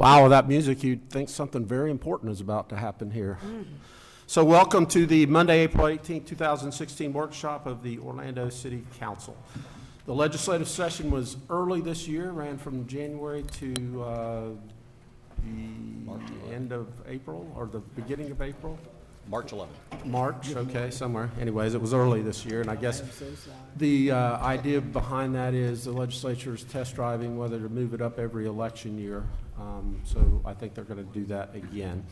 Wow, with that music, you'd think something very important is about to happen here. So welcome to the Monday, April 18, 2016 workshop of the Orlando City Council. The legislative session was early this year, ran from January to the end of April or the beginning of April. March 11th. March, okay, somewhere. Anyways, it was early this year, and I guess the idea behind that is the legislature is test driving whether to move it up every election year. So I think they're going to do that again.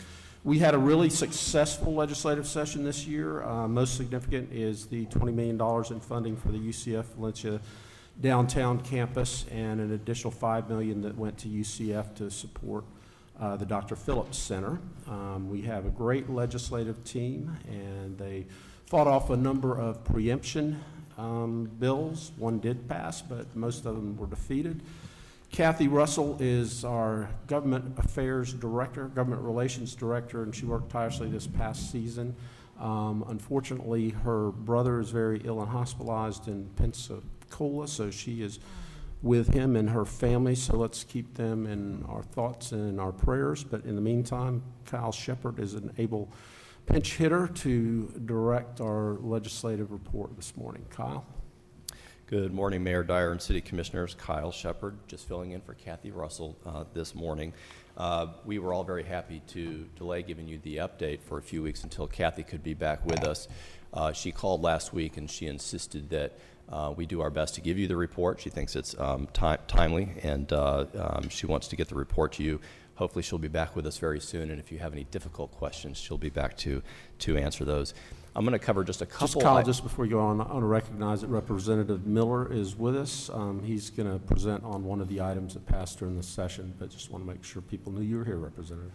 We had a really successful legislative session this year. Most significant is the $20 million in funding for the UCF Valencia downtown campus and an additional $5 million that went to UCF to support the Dr. Phillips Center. We have a great legislative team, and they fought off a number of preemption bills. One did pass, but most of them were defeated. Kathy Russell is our government affairs director, government relations director, and she worked tirelessly this past season. Unfortunately, her brother is very ill and hospitalized in Pensacola, so she is with him and her family, so let's keep them in our thoughts and in our prayers. But in the meantime, Kyle Shepard is an able pinch hitter to direct our legislative report this morning. Kyle? Good morning, Mayor Dyer and City Commissioners. Kyle Shepard, just filling in for Kathy Russell this morning. We were all very happy to delay giving you the update for a few weeks until Kathy could be back with us. She called last week and she insisted that we do our best to give you the report. She thinks it's timely, and she wants to get the report to you. Hopefully she'll be back with us very soon, and if you have any difficult questions, she'll be back to answer those. I'm going to cover just a couple. Kyle, just before you go on, I want to recognize that Representative Miller is with us. He's going to present on one of the items that passed during the session, but just want to make sure people knew you were here, Representative.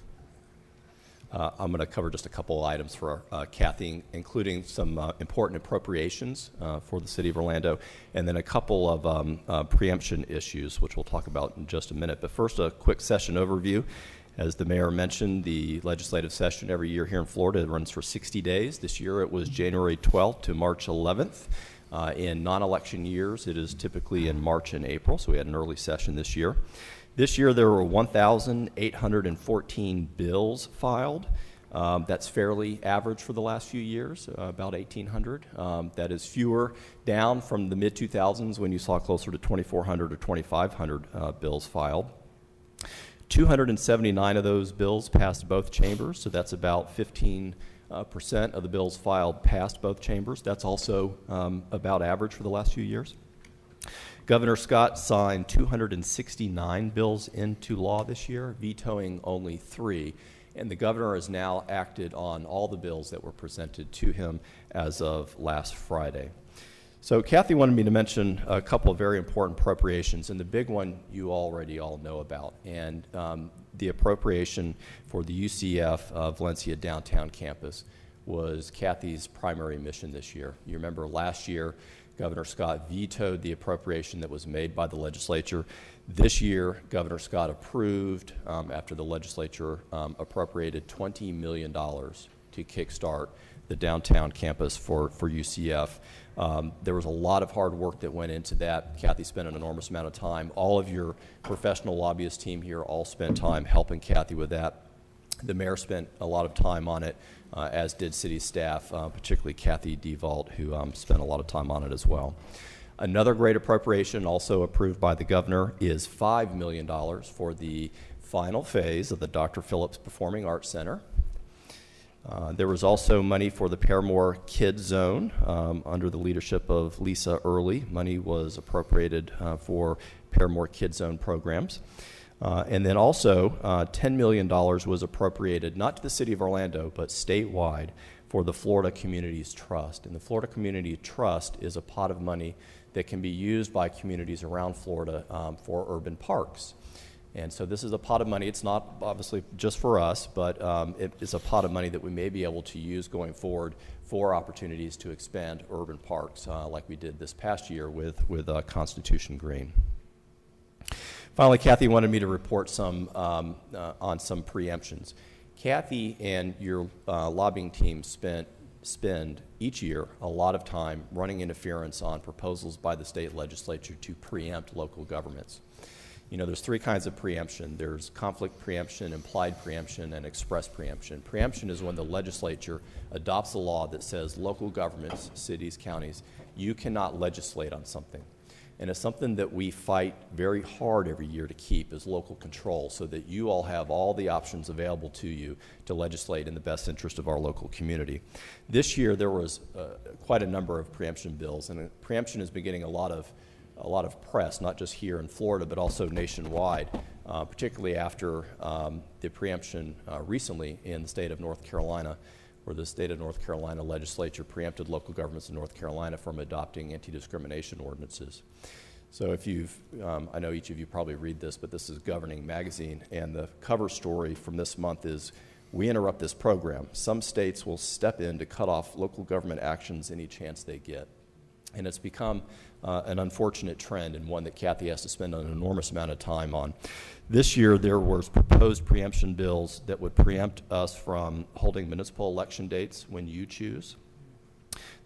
I'm going to cover just a couple items for Kathy, including some important appropriations for the City of Orlando, and then a couple of preemption issues, which we'll talk about in just a minute. But first, a quick session overview. As the mayor mentioned, the legislative session every year here in Florida runs for 60 days. This year it was January 12th to March 11th. In non-election years, it is typically in March and April, so we had an early session this year. This year there were 1,814 bills filed. That's fairly average for the last few years, about 1,800. That is fewer down from the mid-2000s when you saw closer to 2,400 or 2,500 bills filed. 279 of those bills passed both chambers, so that's about 15% of the bills filed passed both chambers. That's also about average for the last few years. Governor Scott signed 269 bills into law this year, vetoing only 3. And the governor has now acted on all the bills that were presented to him as of last Friday. So Kathy wanted me to mention a couple of very important appropriations, and the big one you already all know about, and the appropriation for the UCF Valencia downtown campus was Kathy's primary mission this year. You remember last year, Governor Scott vetoed the appropriation that was made by the legislature. This year, Governor Scott approved, after the legislature appropriated $20 million to kickstart the downtown campus for UCF. There was a lot of hard work that went into that. Kathy spent an enormous amount of time. All of your professional lobbyist team here all spent time helping Kathy with that. The mayor spent a lot of time on it, as did city staff, particularly Kathy DeVault, who spent a lot of time on it as well. Another great appropriation also approved by the governor is $5 million for the final phase of the Dr. Phillips Performing Arts Center. There was also money for the Paramore Kids Zone under the leadership of Lisa Early. Money was appropriated for Paramore Kids Zone programs. And then also $10 million was appropriated, not to the City of Orlando, but statewide for the Florida Communities Trust. And the Florida Community Trust is a pot of money that can be used by communities around Florida for urban parks. And so this is a pot of money. It's not obviously just for us, but it is a pot of money that we may be able to use going forward for opportunities to expand urban parks like we did this past year with Constitution Green. Finally, Kathy wanted me to report some on some preemptions. Kathy and your lobbying team spend each year a lot of time running interference on proposals by the state legislature to preempt local governments. You know, there's three kinds of preemption. There's conflict preemption, implied preemption, and express preemption. Preemption is when the legislature adopts a law that says local governments, cities, counties, you cannot legislate on something. And it's something that we fight very hard every year to keep is local control so that you all have all the options available to you to legislate in the best interest of our local community. This year there was quite a number of preemption bills, and preemption has been getting a lot of press, not just here in Florida, but also nationwide, particularly after the preemption recently in the state of North Carolina, where the state of North Carolina legislature preempted local governments in North Carolina from adopting anti-discrimination ordinances. So if I know each of you probably read this, but this is Governing Magazine, and the cover story from this month is, "We interrupt this program. Some states will step in to cut off local government actions any chance they get." And it's become an unfortunate trend, and one that Kathy has to spend an enormous amount of time on. This year there was proposed preemption bills that would preempt us from holding municipal election dates when you choose.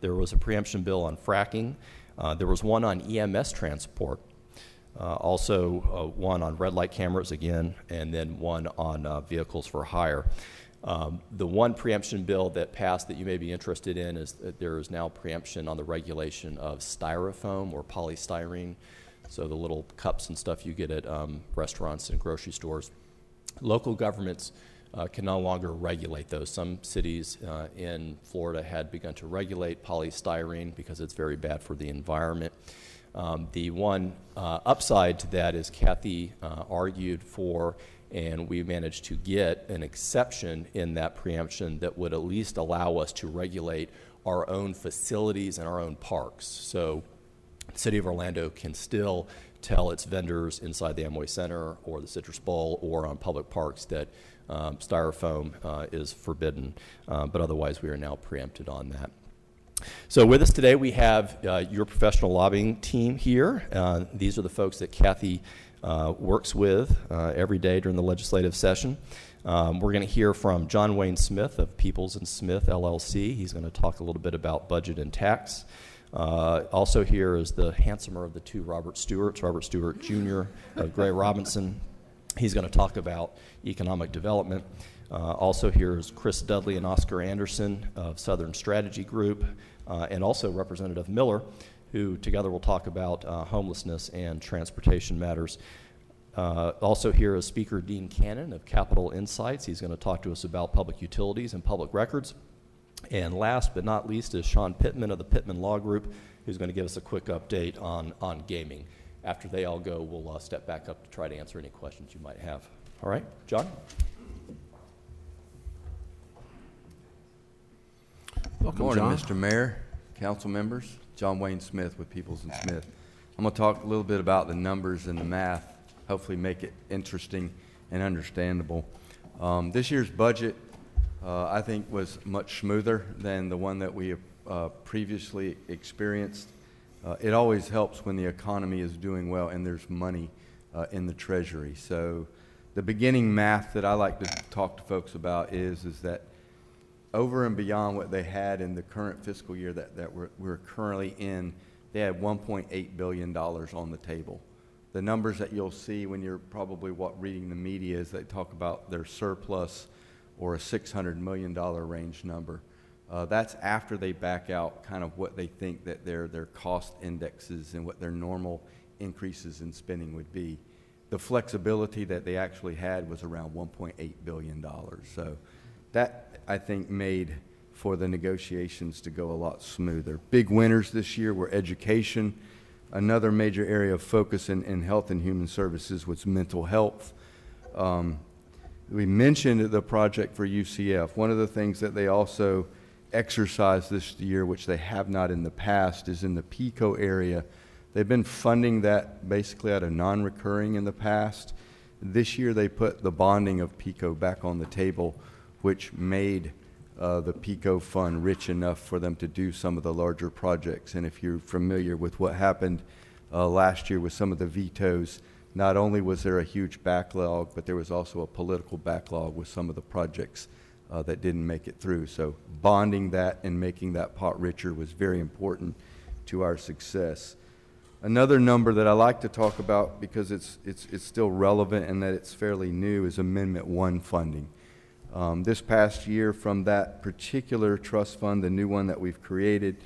There was a preemption bill on fracking. There was one on EMS transport. Also one on red light cameras again, and then one on vehicles for hire. The one preemption bill that passed that you may be interested in is that there is now preemption on the regulation of styrofoam or polystyrene, so the little cups and stuff you get at restaurants and grocery stores. Local governments can no longer regulate those. Some cities in Florida had begun to regulate polystyrene because it's very bad for the environment. The one upside to that is Kathy argued for, and we managed to get an exception in that preemption that would at least allow us to regulate our own facilities and our own parks. So the City of Orlando can still tell its vendors inside the Amway Center or the Citrus Bowl or on public parks that styrofoam is forbidden, but otherwise we are now preempted on that. So with us today we have your professional lobbying team here. These are the folks that Kathy works with every day during the legislative session. We're going to hear from John Wayne Smith of Peoples & Smith, LLC. He's going to talk a little bit about budget and tax. Also here is the handsomer of the two Robert Stewarts, Robert Stewart Jr. of Gray Robinson. He's going to talk about economic development. Also here is Chris Dudley and Oscar Anderson of Southern Strategy Group, and also Representative Miller, who together will talk about homelessness and transportation matters. Also here is Speaker Dean Cannon of Capital Insights. He's going to talk to us about public utilities and public records. And last but not least is Sean Pittman of the Pittman Law Group, who's going to give us a quick update on gaming. After they all go, we'll step back up to try to answer any questions you might have. All right, John? Welcome, Good morning, John. Mr. Mayor, council members. John Wayne Smith with Peoples & Smith. I'm going to talk a little bit about the numbers and the math, hopefully make it interesting and understandable. This year's budget, I think, was much smoother than the one that we have previously experienced. It always helps when the economy is doing well and there's money in the Treasury. So the beginning math that I like to talk to folks about is that over and beyond what they had in the current fiscal year that we're currently in, they had $1.8 billion on the table. The numbers that you'll see when you're probably reading the media is they talk about their surplus or a $600 million range number. That's after they back out kind of what they think that their cost indexes and what their normal increases in spending would be. The flexibility that they actually had was around $1.8 billion. So that, I think, made for the negotiations to go a lot smoother. Big winners this year were education. Another major area of focus in health and human services was mental health. We mentioned the project for UCF. One of the things that they also exercised this year, which they have not in the past, is in the PICO area. They've been funding that basically at a non-recurring in the past. This year they put the bonding of PICO back on the table, which made the PICO fund rich enough for them to do some of the larger projects. And if you're familiar with what happened last year with some of the vetoes, not only was there a huge backlog, but there was also a political backlog with some of the projects that didn't make it through. So bonding that and making that pot richer was very important to our success. Another number that I like to talk about because it's still relevant and that it's fairly new is Amendment 1 funding. This past year from that particular trust fund, the new one that we've created,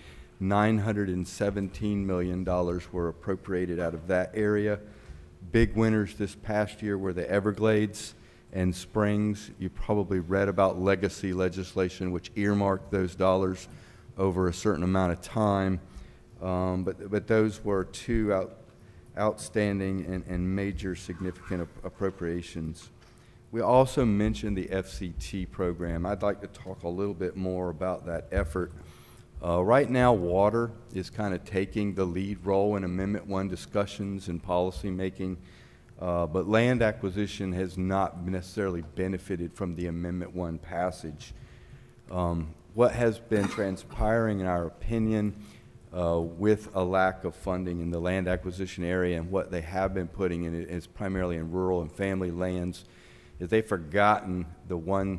$917 million were appropriated out of that area. Big winners this past year were the Everglades and Springs. You probably read about legacy legislation which earmarked those dollars over a certain amount of time. But those were two outstanding and major significant appropriations. We also mentioned the FCT program. I'd like to talk a little bit more about that effort. Right now, water is kind of taking the lead role in Amendment 1 discussions and policy making, but land acquisition has not necessarily benefited from the Amendment 1 passage. What has been transpiring, in our opinion, with a lack of funding in the land acquisition area and what they have been putting in it is primarily in rural and family lands, is they've forgotten the one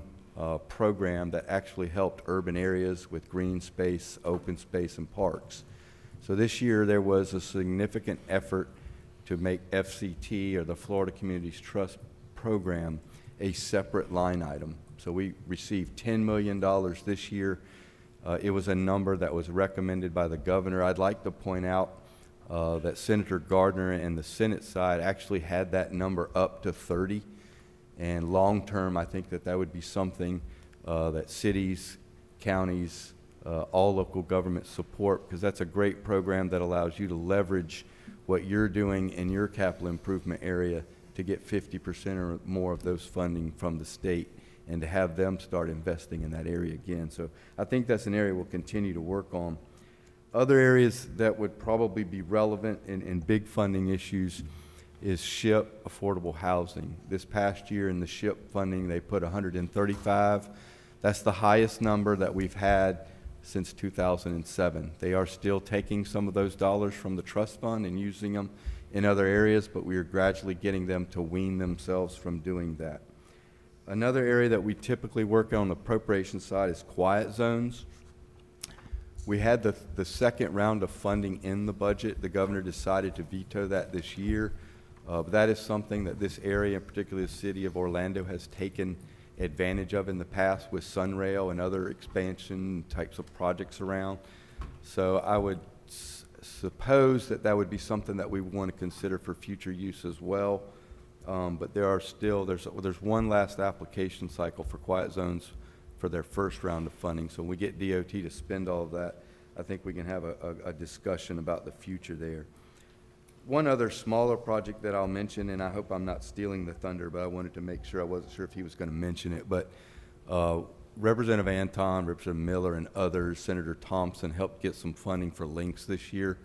program that actually helped urban areas with green space, open space, and parks. So this year there was a significant effort to make FCT, or the Florida Communities Trust Program, a separate line item. So we received $10 million this year. It was a number that was recommended by the governor. I'd like to point out that Senator Gardner and the Senate side actually had that number up to 30. And long term, I think that would be something that cities, counties, all local governments support, because that's a great program that allows you to leverage what you're doing in your capital improvement area to get 50% or more of those funding from the state and to have them start investing in that area again. So I think that's an area we'll continue to work on. Other areas that would probably be relevant in big funding issues is SHIP affordable housing. This past year in the SHIP funding, they put 135. That's the highest number that we've had since 2007. They are still taking some of those dollars from the trust fund and using them in other areas, but we are gradually getting them to wean themselves from doing that. Another area that we typically work on the appropriation side is quiet zones. We had the second round of funding in the budget. The governor decided to veto that this year. But that is something that this area, particularly the city of Orlando, has taken advantage of in the past with Sunrail and other expansion types of projects around. So I would suppose that would be something that we want to consider for future use as well. But there are still, there's one last application cycle for quiet zones for their first round of funding. So when we get DOT to spend all of that, I think we can have a discussion about the future there. One other smaller project that I'll mention, and I hope I'm not stealing the thunder, but I wanted to make sure, I wasn't sure if he was going to mention it, but Representative Anton, Representative Miller, and others, Senator Thompson, helped get some funding for links this year.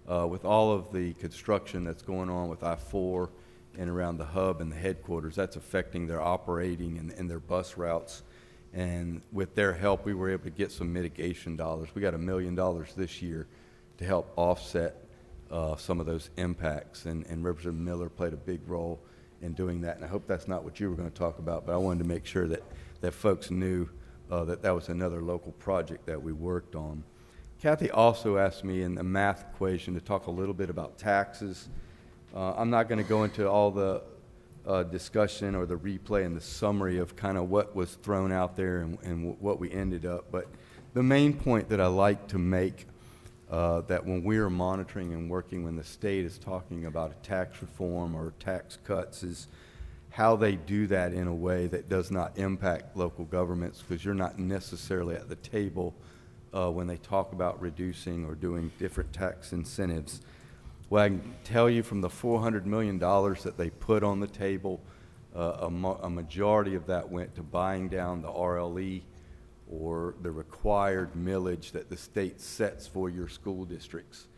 With all of the construction that's going on with I-4 and around the hub and the headquarters, that's affecting their operating and their bus routes. And with their help, we were able to get some mitigation dollars. We got $1 million this year to help offset some of those impacts, and Representative Miller played a big role in doing that. And I hope that's not what you were going to talk about, but I wanted to make sure that folks knew that was another local project that we worked on. Kathy also asked me in the math equation to talk a little bit about taxes. I'm not going to go into all the discussion or the replay and the summary of kind of what was thrown out there and what we ended up, but the main point that I like to make that when we are monitoring and working when the state is talking about a tax reform or tax cuts is how they do that in a way that does not impact local governments, because you're not necessarily at the table when they talk about reducing or doing different tax incentives. Well, I can tell you from the $400 million that they put on the table, a majority of that went to buying down the RLE, or the required millage that the state sets for your school districts.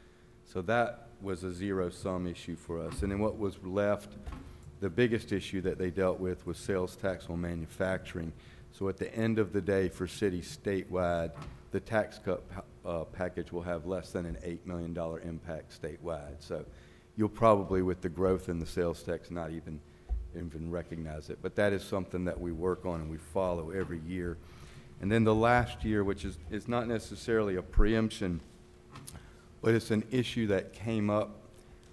So that was a zero-sum issue for us. And then what was left, the biggest issue that they dealt with was sales tax on manufacturing. So at the end of the day, for cities statewide, the tax cut package will have less than an $8 million impact statewide. So you'll probably, with the growth in the sales tax, not even recognize it. But that is something that we work on and we follow every year. And then the last year, which is not necessarily a preemption, but it's an issue that came up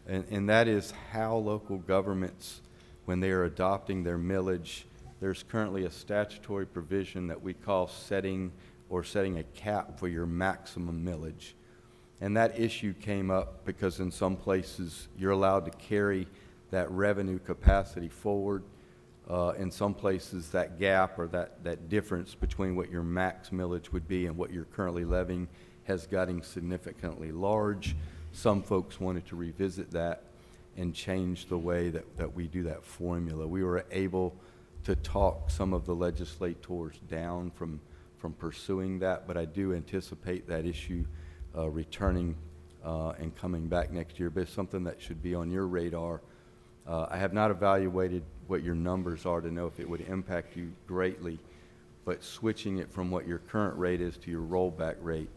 and that is how local governments, when they are adopting their millage, there's currently a statutory provision that we call setting a cap for your maximum millage. And that issue came up because in some places you're allowed to carry that revenue capacity forward. In some places that gap or that difference between what your max millage would be and what you're currently levying has gotten significantly large. Some folks wanted to revisit that and change the way that we do that formula. We were able to talk some of the legislators down from pursuing that, but I do anticipate that issue returning and coming back next year. But it's something that should be on your radar. I have not evaluated what your numbers are to know if it would impact you greatly, but switching it from what your current rate is to your rollback rate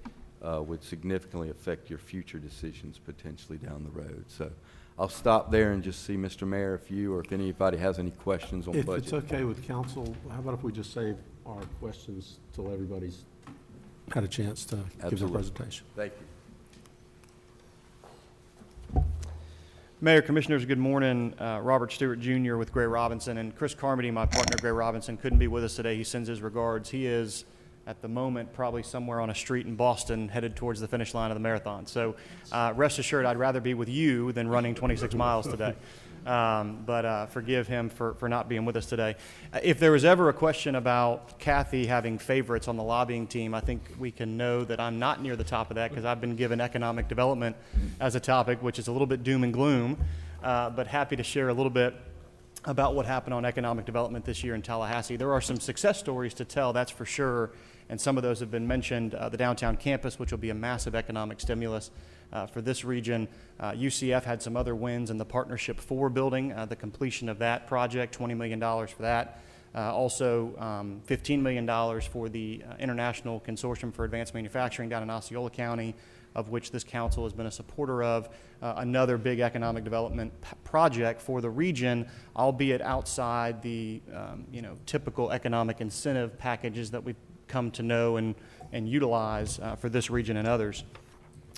would significantly affect your future decisions potentially down the road. So I'll stop there and just see, Mr. Mayor, if you or if anybody has any questions on budget. If it's okay with council, how about if we just save our questions till everybody's had a chance to give their Absolutely. presentation? Thank you. Mayor, Commissioners, good morning. Robert Stewart Jr. with Gray Robinson, and Chris Carmody, my partner, Gray Robinson, couldn't be with us today. He sends his regards. He is, at the moment, probably somewhere on a street in Boston headed towards the finish line of the marathon. So rest assured, I'd rather be with you than running 26 miles today. But forgive him for not being with us today. If there was ever a question about Kathy having favorites on the lobbying team, I think we can know that I'm not near the top of that because I've been given economic development as a topic, which is a little bit doom and gloom, but happy to share a little bit about what happened on economic development this year in Tallahassee. There are some success stories to tell, that's for sure, and some of those have been mentioned. The downtown campus, which will be a massive economic stimulus for this region. UCF had some other wins in the Partnership 4 building, the completion of that project, $20 million for that. Also, $15 million for the International Consortium for Advanced Manufacturing down in Osceola County, of which this council has been a supporter of. Another big economic development project for the region, albeit outside the typical economic incentive packages that we've come to know and utilize for this region and others.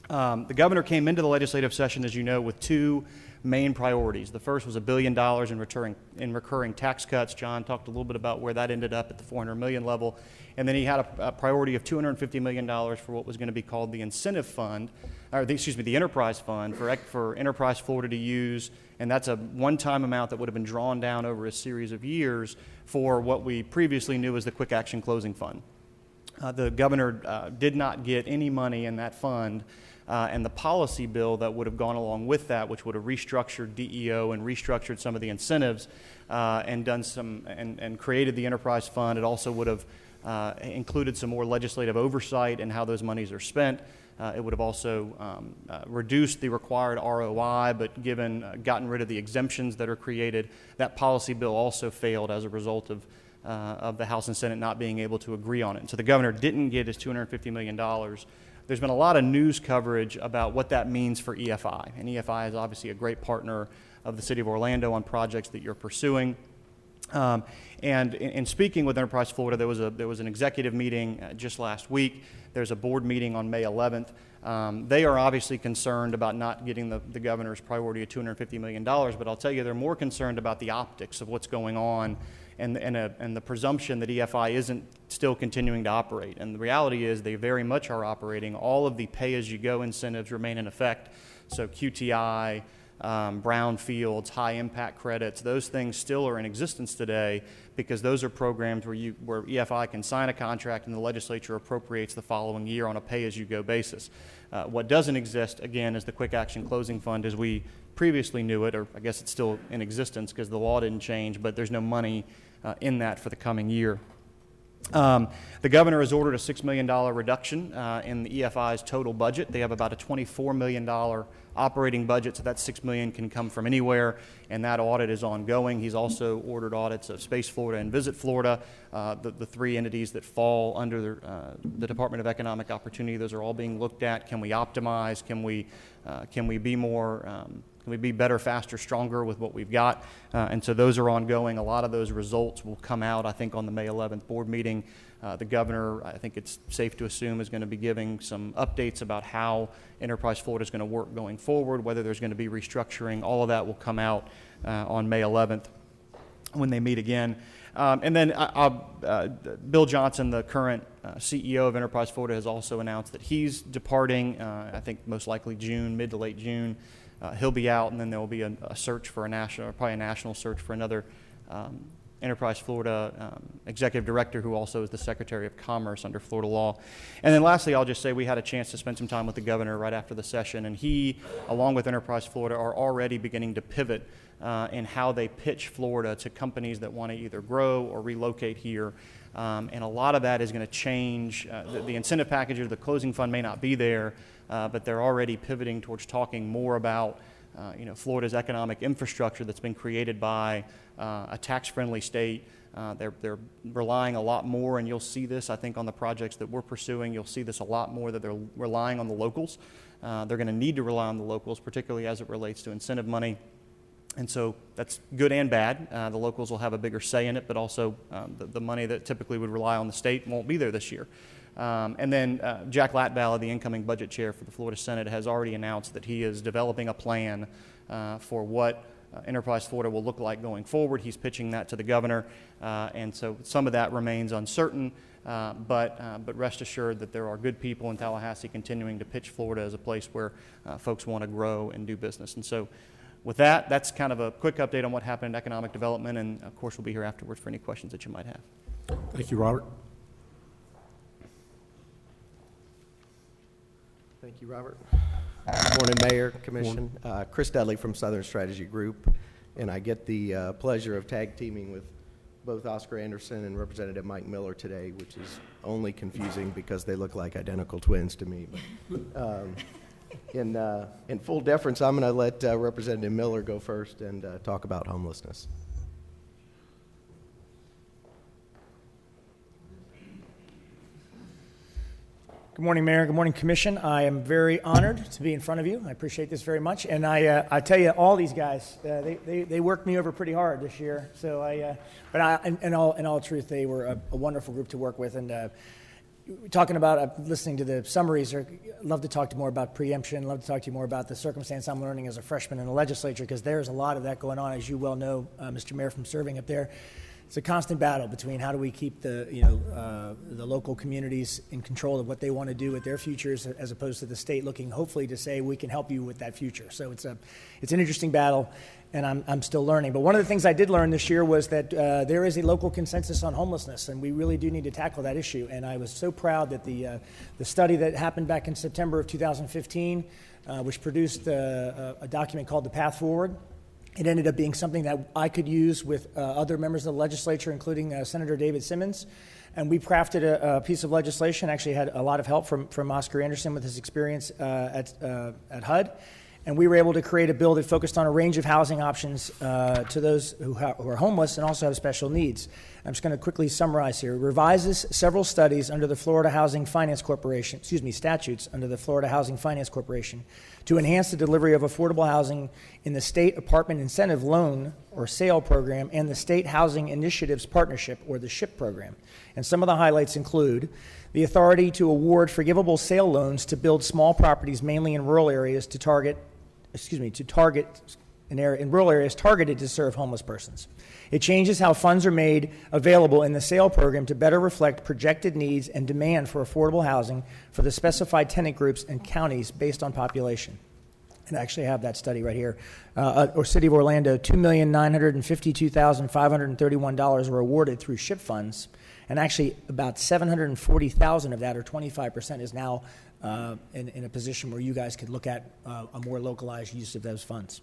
The governor came into the legislative session, as you know, with two main priorities. The first was $1 billion in recurring tax cuts. John talked a little bit about where that ended up at the $400 million level. And then he had a priority of $250 million for what was going to be called the incentive fund, or the enterprise fund for Enterprise Florida to use. And that's a one-time amount that would have been drawn down over a series of years for what we previously knew as the Quick Action Closing Fund. The governor did not get any money in that fund. And the policy bill that would have gone along with that, which would have restructured DEO and restructured some of the incentives and done some and created the enterprise fund. It also would have included some more legislative oversight in how those monies are spent. It would have also reduced the required ROI, but gotten rid of the exemptions that are created. That policy bill also failed as a result of the House and Senate not being able to agree on it. And so the governor didn't get his $250 million. There's been a lot of news coverage about what that means for EFI. And EFI is obviously a great partner of the City of Orlando on projects that you're pursuing. And in speaking with Enterprise Florida, there was an executive meeting just last week. There's a board meeting on May 11th. They are obviously concerned about not getting the governor's priority of $250 million, but I'll tell you they're more concerned about the optics of what's going on and the presumption that EFI isn't still continuing to operate. And the reality is they very much are operating. All of the pay-as-you-go incentives remain in effect. So QTI, brownfields, high-impact credits, those things still are in existence today because those are programs where EFI can sign a contract and the legislature appropriates the following year on a pay-as-you-go basis. What doesn't exist, again, is the Quick Action Closing Fund as we previously knew it, or I guess it's still in existence because the law didn't change, but there's no money in that for the coming year. The governor has ordered a $6 million reduction in the EFI's total budget. They have about a $24 million operating budget, so that $6 million can come from anywhere, and that audit is ongoing. He's also ordered audits of Space Florida and Visit Florida, the three entities that fall under the Department of Economic Opportunity. Those are all being looked at. Can we optimize? Can we be more? Can we be better, faster, stronger with what we've got? And so those are ongoing. A lot of those results will come out, I think, on the May 11th board meeting. The governor, I think it's safe to assume, is going to be giving some updates about how Enterprise Florida is going to work going forward, whether there's going to be restructuring. All of that will come out on May 11th when they meet again. And then Bill Johnson, the current CEO of Enterprise Florida, has also announced that he's departing, I think most likely June, mid to late June. He'll be out, and then there will be a search for probably a national search for another Enterprise Florida executive director, who also is the Secretary of Commerce under Florida law. And then lastly, I'll just say we had a chance to spend some time with the governor right after the session, and he, along with Enterprise Florida, are already beginning to pivot in how they pitch Florida to companies that want to either grow or relocate here. And a lot of that is going to change. The incentive package or the closing fund may not be there, but they're already pivoting towards talking more about Florida's economic infrastructure that's been created by a tax-friendly state. They're relying a lot more, and you'll see this, I think, on the projects that we're pursuing. You'll see this a lot more, that they're relying on the locals. They're going to need to rely on the locals, particularly as it relates to incentive money. And so that's good and bad. The locals will have a bigger say in it, but also the money that typically would rely on the state won't be there this year. And then Jack Latvala, the incoming budget chair for the Florida Senate, has already announced that he is developing a plan for what Enterprise Florida will look like going forward. He's pitching that to the governor, and so some of that remains uncertain, but rest assured that there are good people in Tallahassee continuing to pitch Florida as a place where folks want to grow and do business. And so with that, that's kind of a quick update on what happened in economic development, and of course we'll be here afterwards for any questions that you might have. Thank you, Robert. Thank you, Robert. Good morning, Mayor, Commission. Chris Dudley from Southern Strategy Group, and I get the pleasure of tag teaming with both Oscar Anderson and Representative Mike Miller today, which is only confusing because they look like identical twins to me. But, in full deference, I'm going to let Representative Miller go first and talk about homelessness. Good morning, Mayor. Good morning, Commission. I am very honored to be in front of you. I appreciate this very much. And I tell you, all these guys, they worked me over pretty hard this year. So in all truth, they were a wonderful group to work with. And talking about listening to the summaries, I'd love to talk to more about preemption. Love to talk to you more about the circumstance I'm learning as a freshman in the legislature, because there's a lot of that going on, as you well know, Mr. Mayor, from serving up there. It's a constant battle between how do we keep the local communities in control of what they want to do with their futures, as opposed to the state looking hopefully to say we can help you with that future. So it's an interesting battle, and I'm still learning. But one of the things I did learn this year was that there is a local consensus on homelessness, and we really do need to tackle that issue. And I was so proud that the study that happened back in September of 2015, which produced a document called The Path Forward. It ended up being something that I could use with other members of the legislature, including Senator David Simmons. And we crafted a piece of legislation, actually had a lot of help from Oscar Anderson with his experience at HUD. And we were able to create a bill that focused on a range of housing options to those who are homeless and also have special needs. I'm just going to quickly summarize here. It revises several studies under the Florida Housing Finance Corporation, statutes under the Florida Housing Finance Corporation to enhance the delivery of affordable housing in the State Apartment Incentive Loan or Sale Program and the State Housing Initiatives Partnership, or the SHIP program. And some of the highlights include the authority to award forgivable sale loans to build small properties, mainly in rural areas, in rural areas targeted to serve homeless persons. It changes how funds are made available in the sale program to better reflect projected needs and demand for affordable housing for the specified tenant groups and counties based on population. And I actually have that study right here. Or City of Orlando, $2,952,531 were awarded through SHIP funds, and actually about $740,000 of that, or 25%, is now in a position where you guys could look at a more localized use of those funds.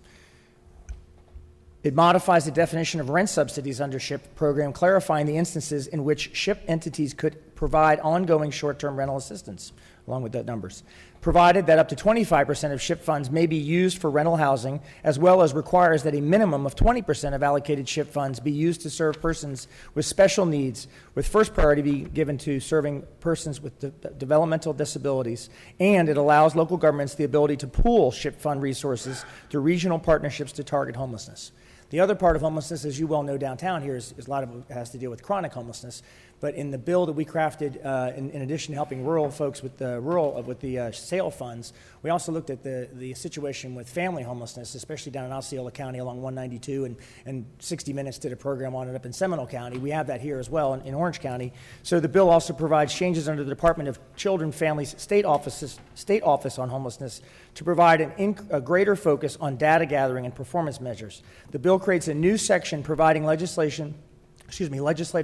It modifies the definition of rent subsidies under SHIP program, clarifying the instances in which SHIP entities could provide ongoing short-term rental assistance, along with the numbers, provided that up to 25% of SHIP funds may be used for rental housing, as well as requires that a minimum of 20% of allocated SHIP funds be used to serve persons with special needs, with first priority be given to serving persons with developmental disabilities, and it allows local governments the ability to pool SHIP fund resources through regional partnerships to target homelessness. The other part of homelessness, as you well know downtown here, is a lot of it has to deal with chronic homelessness. But in the bill that we crafted, in addition to helping rural folks with the sale funds, we also looked at the situation with family homelessness, especially down in Osceola County along 192, and 60 Minutes did a program on it up in Seminole County. We have that here as well in Orange County. So the bill also provides changes under the Department of Children, Families, State Office on Homelessness to provide a greater focus on data gathering and performance measures. The bill creates a new section providing legislative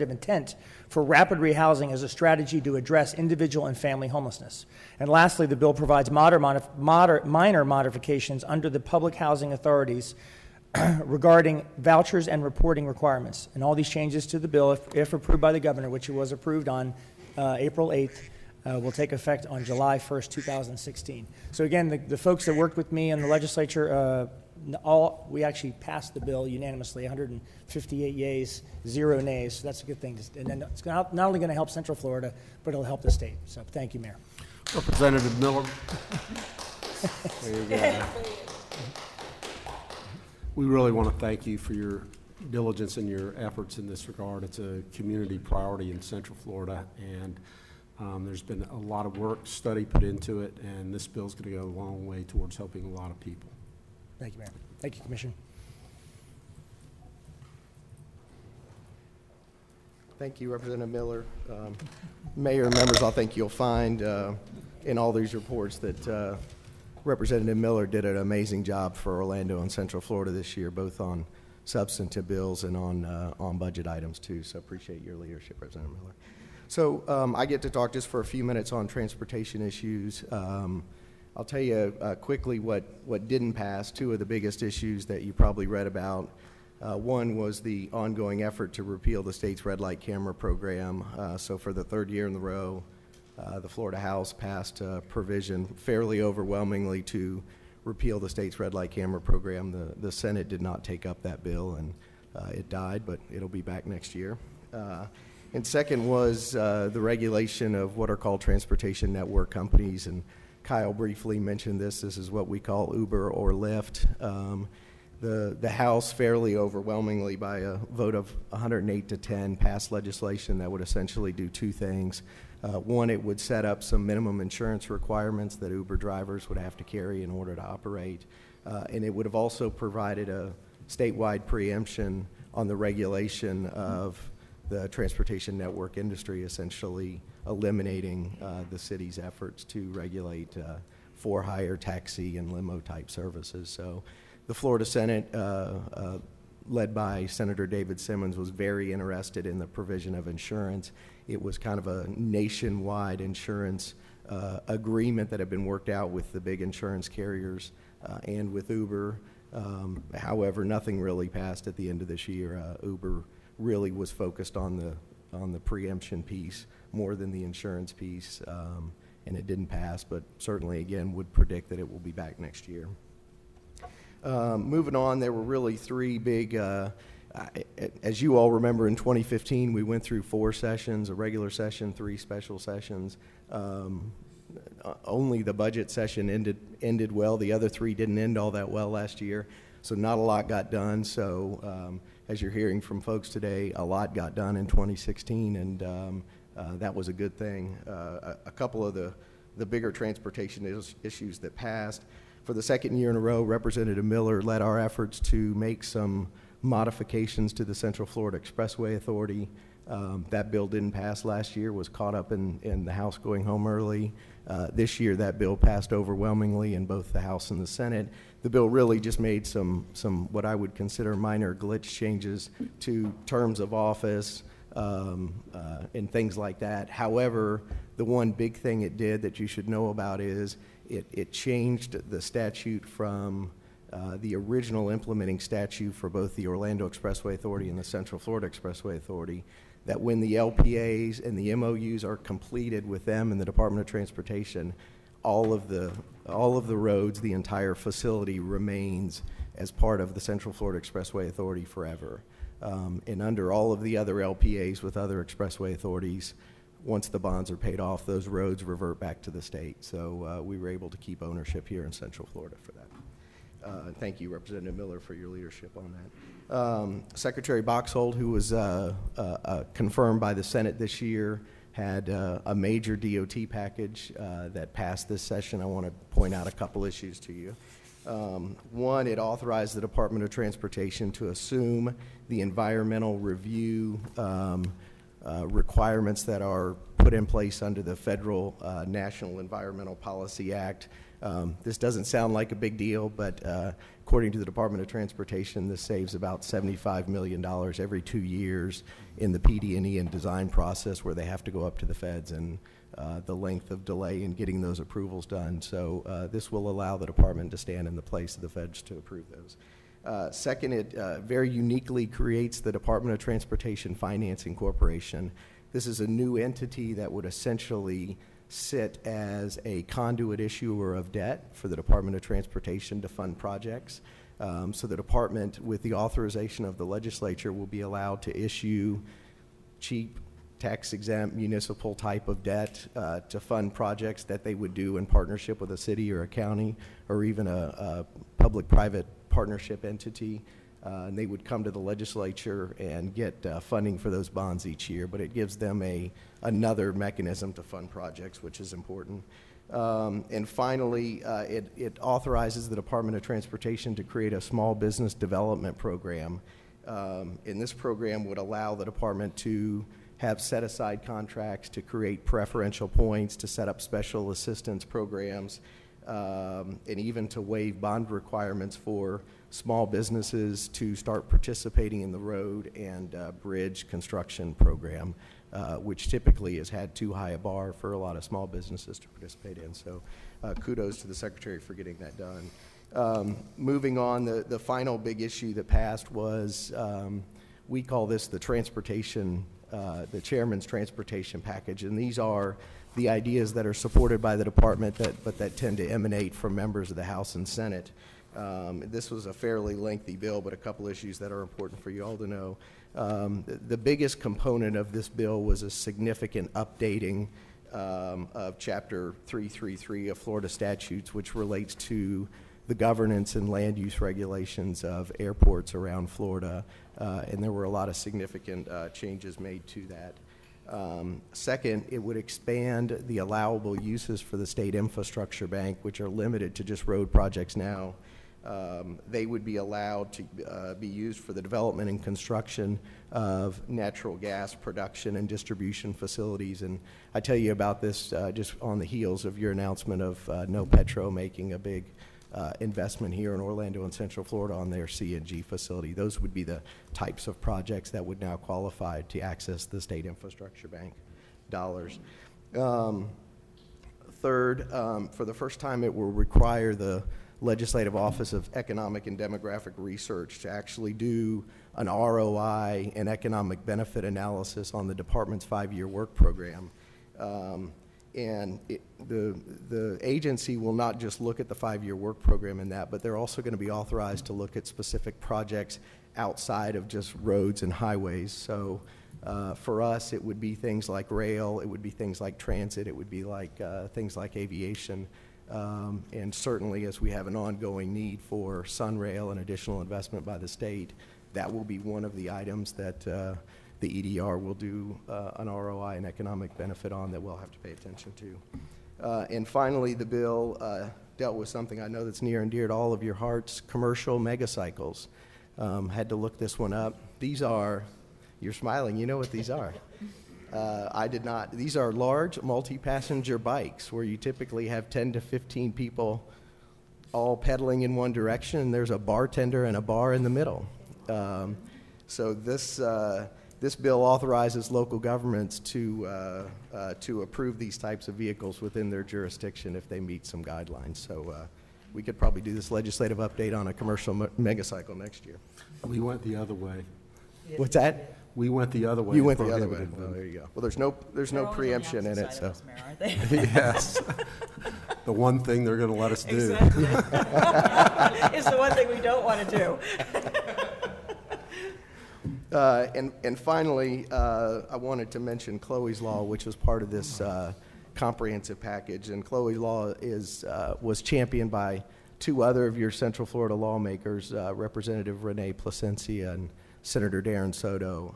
intent for rapid rehousing as a strategy to address individual and family homelessness. And lastly, the bill provides minor modifications under the public housing authorities regarding vouchers and reporting requirements. And all these changes to the bill, if approved by the governor, which it was approved on April 8th, will take effect on July 1st, 2016. So again, the folks that worked with me in the legislature, we actually passed the bill unanimously, 158 yeas, 0 nays. So that's a good thing. And then it's not only going to help Central Florida, but it'll help the state. So thank you, Mayor. Representative Miller. There you go. We really want to thank you for your diligence and your efforts in this regard. It's a community priority in Central Florida, and there's been a lot of work, study put into it, and this bill's going to go a long way towards helping a lot of people. Thank you, Mayor. Thank you, Commissioner. Thank you, Representative Miller. Mayor and members, I think you'll find in all these reports that Representative Miller did an amazing job for Orlando and Central Florida this year, both on substantive bills and on budget items too. So appreciate your leadership, Representative Miller. So I get to talk just for a few minutes on transportation issues. I'll tell you quickly what didn't pass. Two of the biggest issues that you probably read about. One was the ongoing effort to repeal the state's red light camera program. So for the third year in a row, the Florida House passed a provision fairly overwhelmingly to repeal the state's red light camera program. The Senate did not take up that bill, and it died, but it'll be back next year. And second was the regulation of what are called transportation network companies, and Kyle briefly mentioned this. This is what we call Uber or Lyft. The House fairly overwhelmingly by a vote of 108 to 10 passed legislation that would essentially do two things. One, it would set up some minimum insurance requirements that Uber drivers would have to carry in order to operate. And it would have also provided a statewide preemption on the regulation of the transportation network industry, essentially eliminating the city's efforts to regulate for-hire taxi and limo-type services. So the Florida Senate, led by Senator David Simmons, was very interested in the provision of insurance. It was kind of a nationwide insurance agreement that had been worked out with the big insurance carriers and with Uber. However, nothing really passed at the end of this year. Uber really was focused on the preemption piece more than the insurance piece, and it didn't pass, but certainly, again, would predict that it will be back next year. Moving on, there were really three big, as you all remember, in 2015, we went through 4 sessions, a regular session, 3 special sessions. Only the budget session ended well. The other 3 didn't end all that well last year, so not a lot got done. So as you're hearing from folks today, a lot got done in 2016, and that was a good thing. A couple of the bigger transportation issues that passed. For the second year in a row, Representative Miller led our efforts to make some modifications to the Central Florida Expressway Authority. That bill didn't pass last year, was caught up in the House going home early. This year, that bill passed overwhelmingly in both the House and the Senate. The bill really just made some what I would consider minor glitch changes to terms of office and things like that. However, the one big thing it did that you should know about is it changed the statute from the original implementing statute for both the Orlando Expressway Authority and the Central Florida Expressway Authority, that when the LPAs and the MOUs are completed with them and the Department of Transportation, all of the roads, the entire facility remains as part of the Central Florida Expressway Authority forever. And under all of the other LPAs with other expressway authorities, once the bonds are paid off, those roads revert back to the state. So we were able to keep ownership here in Central Florida for that. Thank you, Representative Miller, for your leadership on that. Secretary Boxhold, who was confirmed by the Senate this year, had a major DOT package that passed this session. I want to point out a couple issues to you. One, it authorized the Department of Transportation to assume the environmental review requirements that are put in place under the federal National Environmental Policy Act. This doesn't sound like a big deal, but according to the Department of Transportation, this saves about $75 million every 2 years in the PD&E and design process, where they have to go up to the feds and the length of delay in getting those approvals done. So this will allow the department to stand in the place of the feds to approve those. Second, it very uniquely creates the Department of Transportation Financing Corporation. This is a new entity that would essentially sit as a conduit issuer of debt for the Department of Transportation to fund projects. So the department, with the authorization of the legislature, will be allowed to issue cheap, tax-exempt municipal type of debt to fund projects that they would do in partnership with a city or a county or even a public-private partnership entity. And they would come to the legislature and get funding for those bonds each year, but it gives them another mechanism to fund projects, which is important. And finally, it authorizes the Department of Transportation to create a small business development program. And this program would allow the department to have set-aside contracts to create preferential points, to set up special assistance programs, and even to waive bond requirements for small businesses to start participating in the road and bridge construction program, which typically has had too high a bar for a lot of small businesses to participate in. So kudos to the Secretary for getting that done. Moving on, the final big issue that passed was, we call this the transportation, the Chairman's Transportation Package, and these are the ideas that are supported by the department but that tend to emanate from members of the House and Senate. This was a fairly lengthy bill, but a couple issues that are important for you all to know. The biggest component of this bill was a significant updating of Chapter 333 of Florida statutes, which relates to the governance and land use regulations of airports around Florida, and there were a lot of significant changes made to that. Second, it would expand the allowable uses for the State Infrastructure Bank, which are limited to just road projects now. They would be allowed to be used for the development and construction of natural gas production and distribution facilities. And I tell you about this just on the heels of your announcement of No Petro making a big investment here in Orlando and Central Florida on their CNG facility. Those would be the types of projects that would now qualify to access the State Infrastructure Bank dollars. Third, for the first time, it will require the Legislative Office of Economic and Demographic Research to actually do an ROI and economic benefit analysis on the department's 5-year work program. And the agency will not just look at the 5-year work program in that, but they're also going to be authorized to look at specific projects outside of just roads and highways. So for us, it would be things like rail, it would be things like transit, it would be like things like aviation. And certainly as we have an ongoing need for Sunrail and additional investment by the state, that will be one of the items that the EDR will do an ROI and economic benefit on that we'll have to pay attention to. And finally, the bill dealt with something I know that's near and dear to all of your hearts, commercial megacycles. Had to look this one up. These are, you're smiling, you know what these are. I did not. These are large multi-passenger bikes where you typically have 10 to 15 people all pedaling in one direction, and there's a bartender and a bar in the middle. So this bill authorizes local governments to approve these types of vehicles within their jurisdiction if they meet some guidelines. So we could probably do this legislative update on a commercial megacycle next year. We went the other way. What's that? We went the other way. You went the other way. Prohibited them. Well, there you go. Well, there's no preemption in it, so. Mayor, aren't they? Yes. The one thing they're going to let us do. Exactly. It's the one thing we don't want to do. And finally, I wanted to mention Chloe's Law, which was part of this comprehensive package. And Chloe's Law was championed by two other of your Central Florida lawmakers, Representative Renee Plasencia and Senator Darren Soto.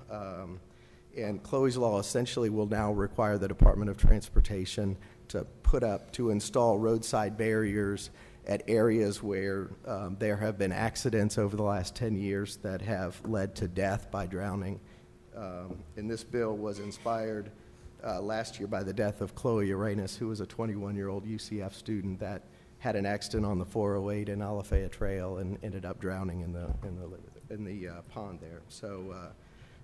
And Chloe's law essentially will now require the Department of Transportation to install roadside barriers at areas where there have been accidents over the last 10 years that have led to death by drowning. And this bill was inspired last year by the death of Chloe Uranus, who was a 21-year-old UCF student that had an accident on the 408 and Alafaya Trail and ended up drowning in the pond there. So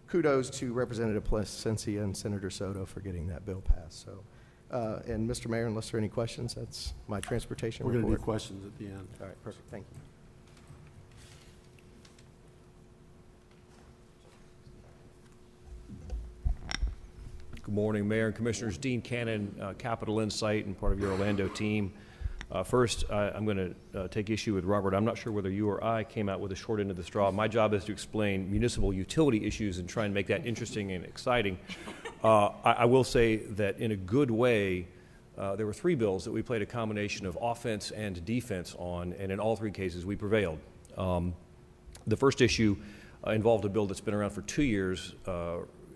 kudos to Representative Plasencia and Senator Soto for getting that bill passed. So, and Mr. Mayor, unless there are any questions, that's my transportation We're report. going to do questions at the end. All right, perfect. Thank you. Good morning, Mayor and Commissioners. Dean Cannon, Capital Insight, and part of your Orlando team. First, I'm going to take issue with Robert. I'm not sure whether you or I came out with a short end of the straw. My job is to explain municipal utility issues and try and make that interesting and exciting. I will say that in a good way, there were three bills that we played a combination of offense and defense on, and in all three cases, we prevailed. The first issue involved a bill that's been around for 2 years,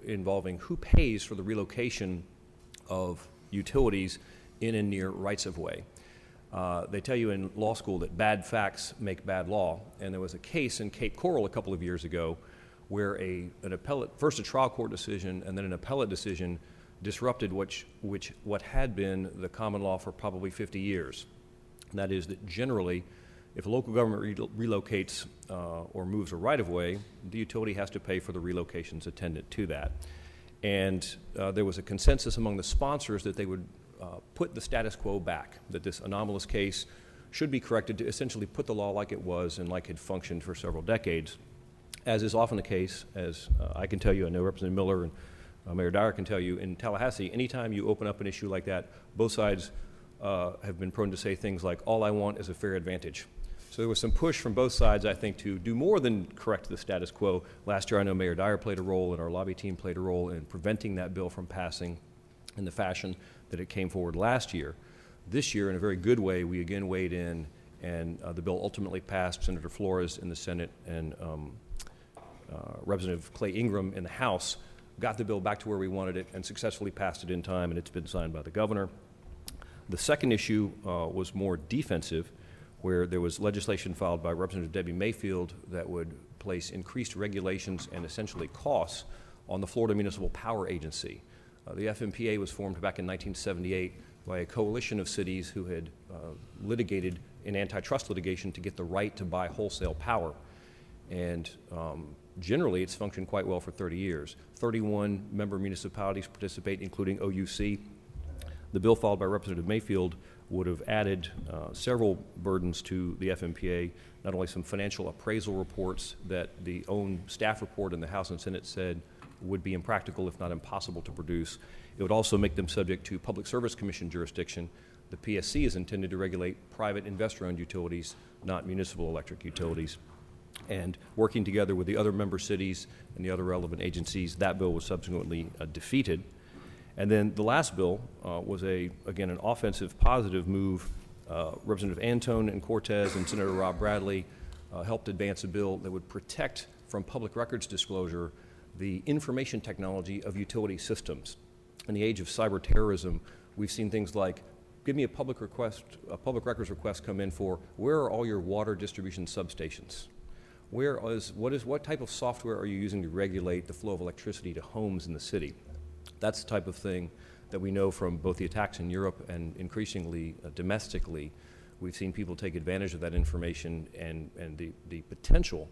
involving who pays for the relocation of utilities in and near rights-of-way. They tell you in law school that bad facts make bad law, and there was a case in Cape Coral a couple of years ago where first a trial court decision and then an appellate decision disrupted what had been the common law for probably 50 years. And that is that generally, if a local government relocates or moves a right-of-way, the utility has to pay for the relocations attendant to that. And there was a consensus among the sponsors that they would put the status quo back, that this anomalous case should be corrected to essentially put the law like it was and like it functioned for several decades. As is often the case, as I can tell you, I know Representative Miller and Mayor Dyer can tell you, in Tallahassee, anytime you open up an issue like that, both sides have been prone to say things like, all I want is a fair advantage. So there was some push from both sides, I think, to do more than correct the status quo. Last year, I know Mayor Dyer played a role and our lobby team played a role in preventing that bill from passing in the fashion that it came forward last year. This year, in a very good way, we again weighed in, and the bill ultimately passed. Senator Flores in the Senate and Representative Clay Ingram in the House got the bill back to where we wanted it and successfully passed it in time, and it's been signed by the governor. The second issue was more defensive, where there was legislation filed by Representative Debbie Mayfield that would place increased regulations and essentially costs on the Florida Municipal Power Agency. The FMPA was formed back in 1978 by a coalition of cities who had litigated in antitrust litigation to get the right to buy wholesale power. And generally, it's functioned quite well for 30 years. 31 member municipalities participate, including OUC. The bill filed by Representative Mayfield would have added several burdens to the FMPA, not only some financial appraisal reports that the own staff report in the House and Senate said would be impractical, if not impossible, to produce. It would also make them subject to Public Service Commission jurisdiction. The PSC is intended to regulate private investor-owned utilities, not municipal electric utilities. And working together with the other member cities and the other relevant agencies, that bill was subsequently defeated. And then the last bill was, again, an offensive, positive move. Representative Antone and Cortez and Senator Rob Bradley helped advance a bill that would protect from public records disclosure the information technology of utility systems. In the age of cyber terrorism, we've seen things like, give me a public records request come in for, where are all your water distribution substations? What type of software are you using to regulate the flow of electricity to homes in the city? That's the type of thing that we know from both the attacks in Europe and increasingly domestically. We've seen people take advantage of that information, and the potential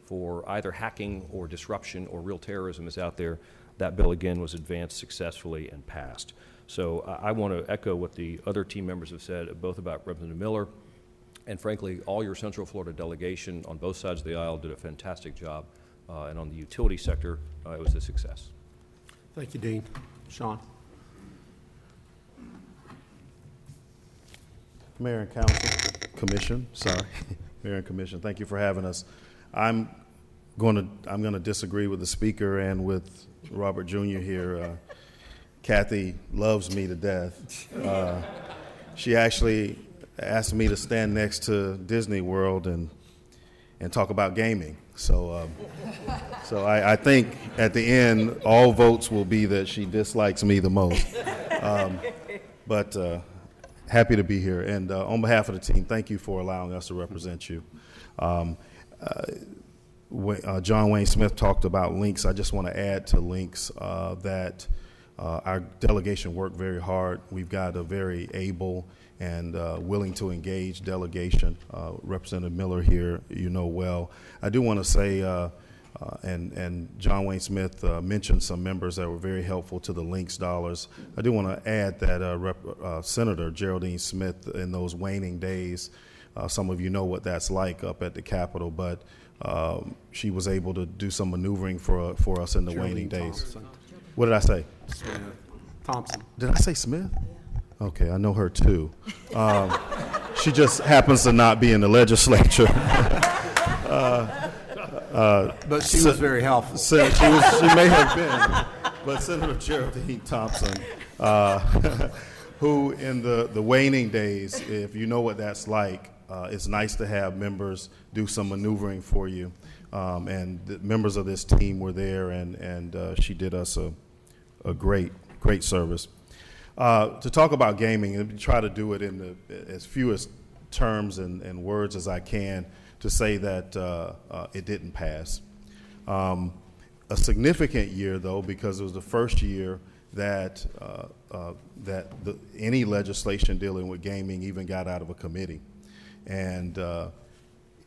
for either hacking or disruption or real terrorism is out there. That bill, again, was advanced successfully and passed. So I want to echo what the other team members have said, both about Representative Miller and, frankly, all your Central Florida delegation on both sides of the aisle did a fantastic job. And on the utility sector, it was a success. Thank you, Dean. Sean? Mayor and Council, Commission, Mayor and Commission, thank you for having us. I'm going to disagree with the speaker and with Robert Jr. here. Kathy loves me to death. She actually asked me to stand next to Disney World and talk about gaming. So I think at the end, all votes will be that she dislikes me the most. But happy to be here. And on behalf of the team, thank you for allowing us to represent you. John Wayne Smith talked about links. I just want to add to links that our delegation worked very hard. We've got a very able and willing to engage delegation. Representative Miller here, you know well. I do want to say, and John Wayne Smith mentioned some members that were very helpful to the links dollars. I do want to add that Senator Geraldine Smith, in those waning days, some of you know what that's like up at the Capitol, but she was able to do some maneuvering for us in the waning days. Thompson. What did I say? Smith. Thompson. Did I say Smith? Okay, I know her too. She just happens to not be in the legislature. But she was very helpful. She may have been, but Senator Geraldine Thompson, who in the waning days, if you know what that's like, it's nice to have members do some maneuvering for you. And the members of this team were there, and she did us a great service. To talk about gaming, and try to do it in as fewest terms and words as I can, to say that it didn't pass. A significant year, though, because it was the first year that any legislation dealing with gaming even got out of a committee. And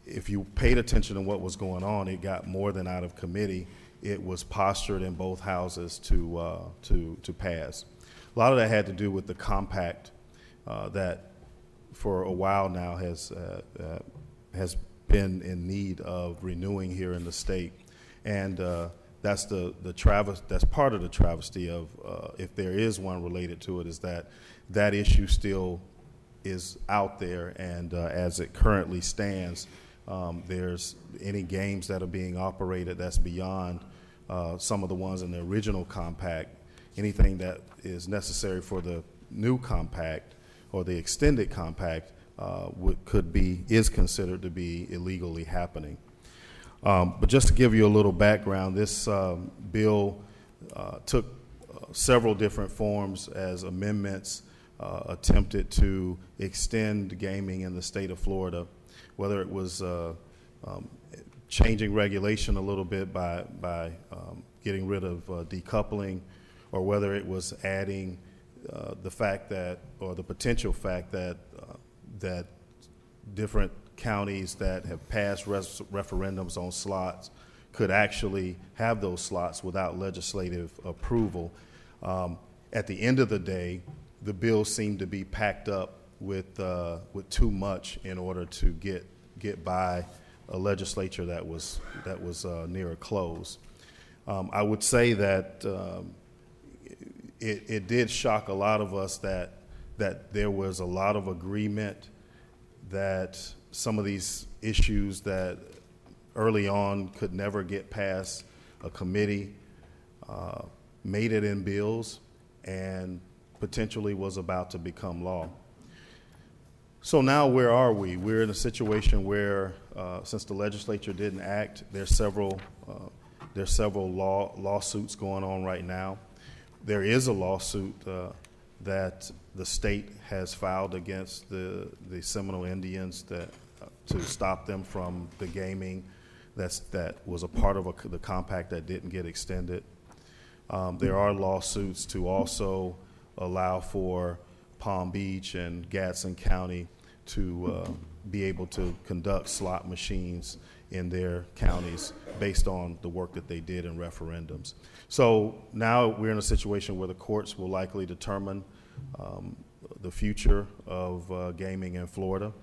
if you paid attention to what was going on, it got more than out of committee. It was postured in both houses to pass. A lot of that had to do with the compact that for a while now has been in need of renewing here in the state. And that's that's part of the travesty of, if there is one related to it, is that issue still is out there, and as it currently stands, there's any games that are being operated that's beyond some of the ones in the original compact. Anything that is necessary for the new compact or the extended compact is considered to be illegally happening. But just to give you a little background, this bill took several different forms as amendments, attempted to extend gaming in the state of Florida, whether it was changing regulation a little bit by getting rid of decoupling, or whether it was adding the fact that, or the potential fact that that different counties that have passed referendums on slots could actually have those slots without legislative approval. At the end of the day, the bill seemed to be packed up with too much in order to get by a legislature that was near a close. I would say that it did shock a lot of us that there was a lot of agreement that some of these issues that early on could never get past a committee made it in bills and potentially was about to become law. So now where are we? We're in a situation where since the legislature didn't act, there's several lawsuits going on right now. There is a lawsuit that the state has filed against the Seminole Indians to stop them from the gaming that was a part of the compact that didn't get extended. There are lawsuits to also allow for Palm Beach and Gadsden County to be able to conduct slot machines in their counties based on the work that they did in referendums. So now we're in a situation where the courts will likely determine the future of gaming in Florida.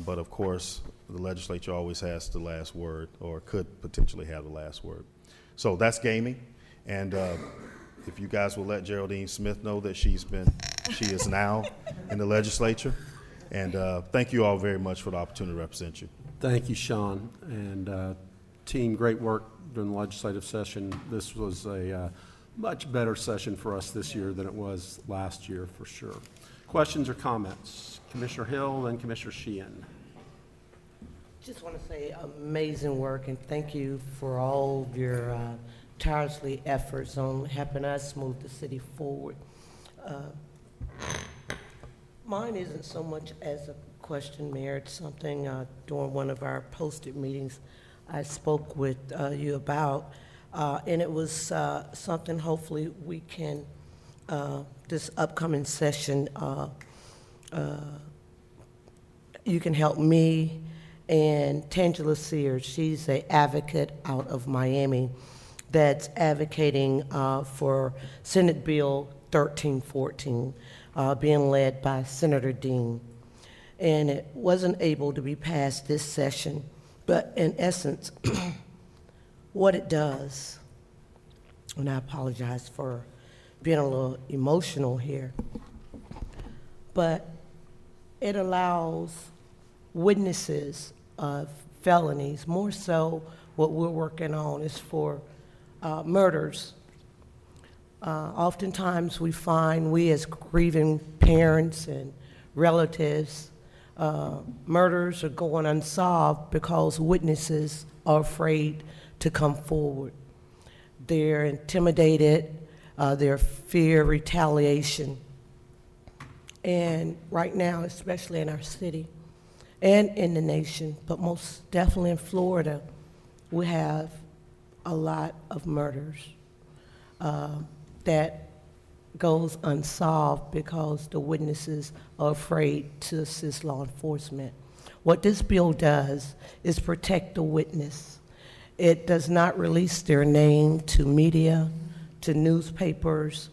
But of course, the legislature always has the last word, or could potentially have the last word. So that's gaming. And if you guys will let Geraldine Smith know that she is now in the legislature. And thank you all very much for the opportunity to represent you. Thank you, Sean. And team, great work during the legislative session. This was a much better session for us this year than it was last year, for sure. Questions or comments? Commissioner Hill, then Commissioner Sheehan. Just want to say amazing work, and thank you for all of your tirelessly efforts on helping us move the city forward. Mine isn't so much as a question, Mayor. It's something during one of our posted meetings I spoke with you about, and it was something hopefully we can, this upcoming session, you can help me and Tangela Sears. She's an advocate out of Miami that's advocating for Senate Bill 1314, being led by Senator Dean. And it wasn't able to be passed this session, but in essence, what it does, and I apologize for being a little emotional here, but it allows witnesses of felonies, more so what we're working on is for murders. Oftentimes we find we as grieving parents and relatives, murders are going unsolved because witnesses are afraid to come forward. They're intimidated, they're fear retaliation. And right now, especially in our city and in the nation, but most definitely in Florida, we have a lot of murders that goes unsolved because the witnesses are afraid to assist law enforcement. What this bill does is protect the witness. It does not release their name to media, to newspapers,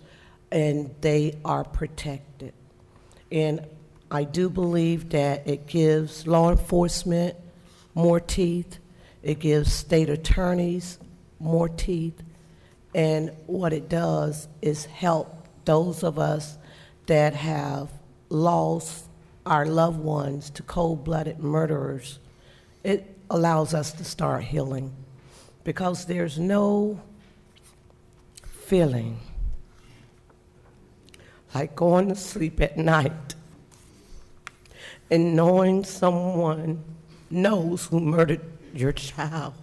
and they are protected. And I do believe that it gives law enforcement more teeth, it gives state attorneys more teeth, and what it does is help those of us that have lost our loved ones to cold-blooded murderers. It allows us to start healing because there's no feeling like going to sleep at night and knowing someone knows who murdered your child,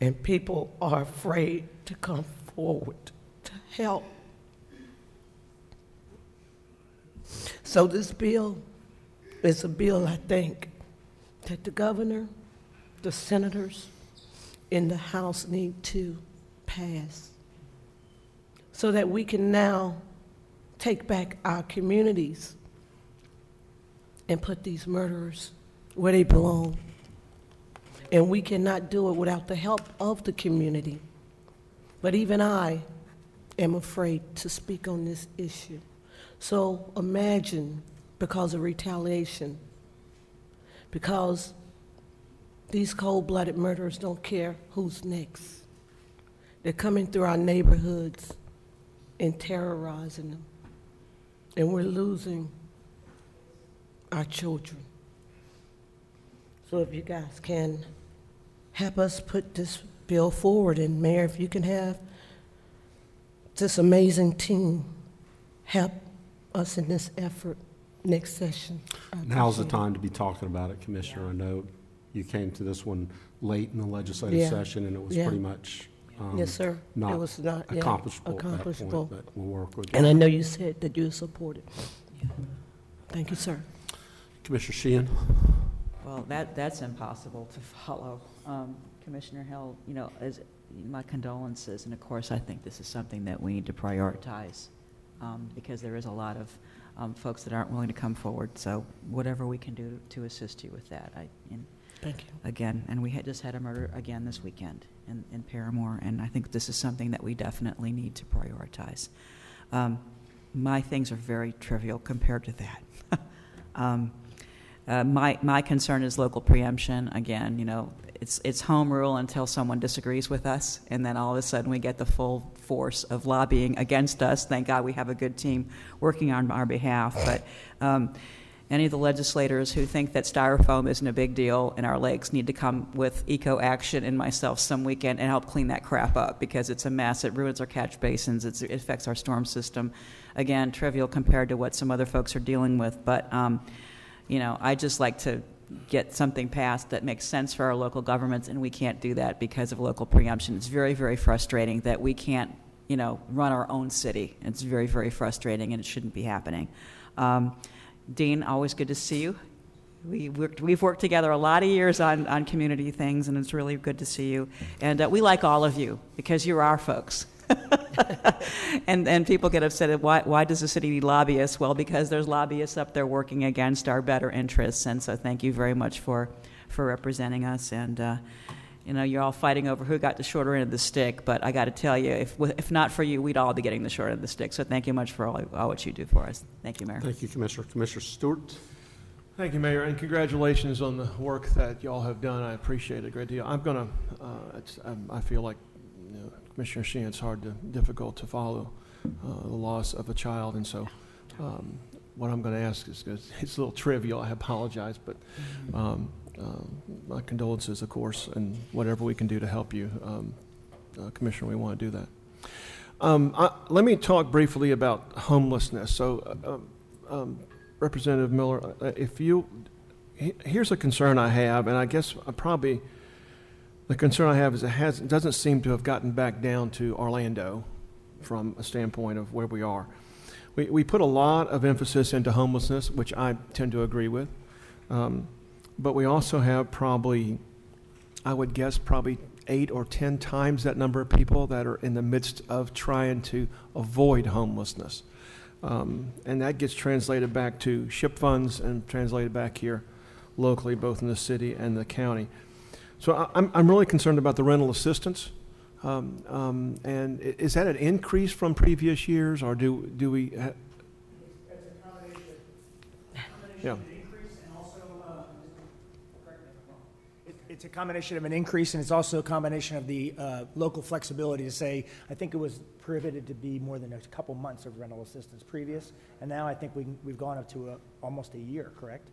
and people are afraid to come forward to help. So this bill is a bill, I think, that the governor, the senators in the House need to pass so that we can now take back our communities and put these murderers where they belong. And we cannot do it without the help of the community. But even I am afraid to speak on this issue. So imagine, because of retaliation, because these cold-blooded murderers don't care who's next. They're coming through our neighborhoods and terrorizing them. And we're losing our children. So if you guys can help us put this bill forward, and Mayor, if you can have this amazing team help us in this effort next session. Now's the time to be talking about it, Commissioner. I know you came to this one late in the legislative session, and it was pretty much yes, sir. not it was not accomplishable at that point, but we'll work with you. And I know you said that you support it. Yeah. Thank you, sir. Commissioner Sheehan. Well, that's impossible to follow. Commissioner Hill, you know, as my condolences, and of course I think this is something that we need to prioritize because there is a lot of folks that aren't willing to come forward, so whatever we can do to assist you with that. Thank you. Again, and we just had a murder again this weekend in Paramore, and I think this is something that we definitely need to prioritize. My things are very trivial compared to that. My concern is local preemption. Again, you know, it's home rule until someone disagrees with us, and then all of a sudden we get the full force of lobbying against us. Thank God we have a good team working on our behalf. But any of the legislators who think that styrofoam isn't a big deal in our lakes need to come with Eco Action and myself some weekend and help clean that crap up, because it's a mess. It ruins our catch basins. It affects our storm system. Again, trivial compared to what some other folks are dealing with. But, I just like to get something passed that makes sense for our local governments, and we can't do that because of local preemption. It's very, very frustrating that we can't, run our own city. It's very, very frustrating, and it shouldn't be happening. Dean, always good to see you. We've worked together a lot of years on community things, and it's really good to see you. And we like all of you because you're our folks. and people get upset at why does the city need lobbyists? Well, because there's lobbyists up there working against our better interests. And so thank you very much for representing us. And you're all fighting over who got the shorter end of the stick. But I got to tell you, if not for you, we'd all be getting the short end of the stick. So thank you much for all what you do for us. Thank you, Mayor. Thank you, Commissioner. Commissioner Stewart? Thank you, Mayor, and congratulations on the work that y'all have done. I appreciate it a great deal. I feel like Commissioner Sheehan, it's difficult to follow the loss of a child, and so what I'm going to ask is, it's a little trivial, I apologize, but my condolences, of course, and whatever we can do to help you, Commissioner, we want to do that. Let me talk briefly about homelessness. So, Representative Miller, here's a concern I have, and I guess the concern I have is it doesn't seem to have gotten back down to Orlando from a standpoint of where we are. We put a lot of emphasis into homelessness, which I tend to agree with, but we also have I would guess, 8 or 10 times that number of people that are in the midst of trying to avoid homelessness. And that gets translated back to SHIP funds and translated back here locally, both in the city and the county. So I'm really concerned about the rental assistance. And is that an increase from previous years, or do we? It's a combination Yeah. of an increase and also, correct me if I'm wrong. It's a combination of an increase, and it's also a combination of the local flexibility to say, I think it was prohibited to be more than a couple months of rental assistance previous, and now I think we've gone up to almost a year, correct?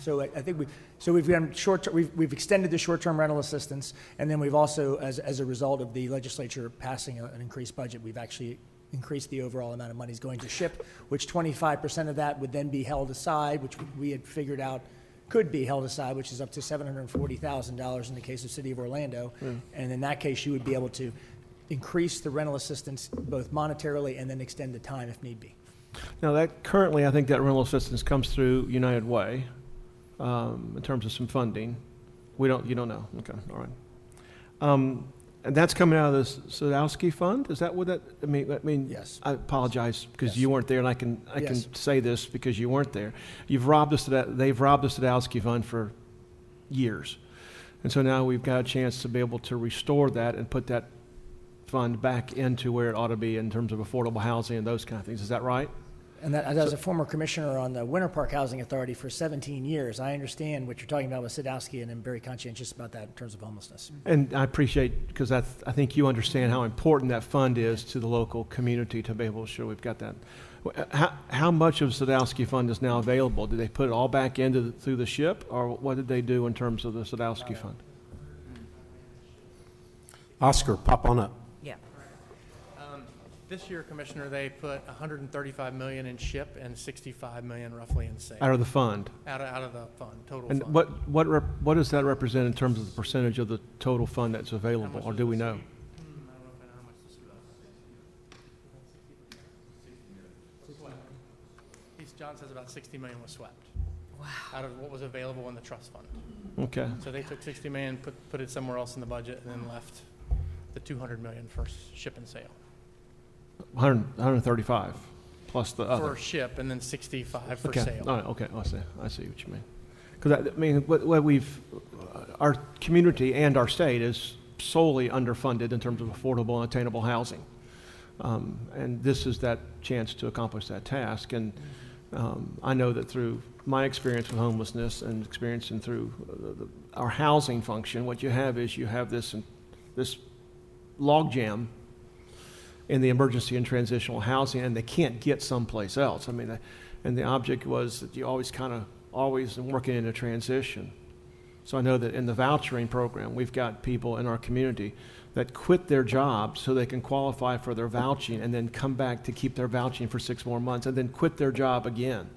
So I think we've done we've extended the short-term rental assistance, and then we've also, as a result of the legislature passing an increased budget, we've actually increased the overall amount of monies going to SHIP, which 25% of that would then be held aside, which we had figured out could be held aside, which is up to $740,000 in the case of City of Orlando. And in that case, you would be able to increase the rental assistance both monetarily and then extend the time if need be. Now, currently, I think that rental assistance comes through United Way in terms of some funding. You don't know. Okay, all right. And that's coming out of the Sadowski Fund? Is that what that, I mean, Yes. I apologize because Yes. you weren't there, and I can say this because you weren't there. They've robbed the Sadowski Fund for years. And so now we've got a chance to be able to restore that and put that fund back into where it ought to be in terms of affordable housing and those kind of things. Is that right? And that, as a former commissioner on the Winter Park Housing Authority for 17 years, I understand what you're talking about with Sadowski, and I'm very conscientious about that in terms of homelessness. And I appreciate, because I think you understand how important that fund is to the local community to be able to show we've got that. How much of Sadowski Fund is now available? Did they put it all back through the SHIP, or what did they do in terms of the Sadowski Fund? Oscar, pop on up. Yeah. This year, Commissioner, they put $135 million in SHIP and $65 million roughly in SAVE. Out of the fund? Out of the fund, total And fund. what does that represent in terms of the percentage of the total fund that's available, or do we know? I don't know how much this was. John says about $60 million was swept. Wow. Out of what was available in the trust fund. Okay. So they took $60 million, put it somewhere else in the budget, and then left the $200 million for SHIP and sale. 135 plus the other. For SHIP, and then 65 for Okay. sale. All right. Okay. I see what you mean. Because I mean, what we've, our community and our state is solely underfunded in terms of affordable and attainable housing, and this is that chance to accomplish that task. And I know that through my experience with homelessness and experience and through our housing function, what you have is you have this logjam in the emergency and transitional housing, and they can't get someplace else. I mean, And the object was that you always working in a transition. So I know that in the vouchering program, we've got people in our community that quit their jobs so they can qualify for their vouching and then come back to keep their vouching for 6 more months and then quit their job again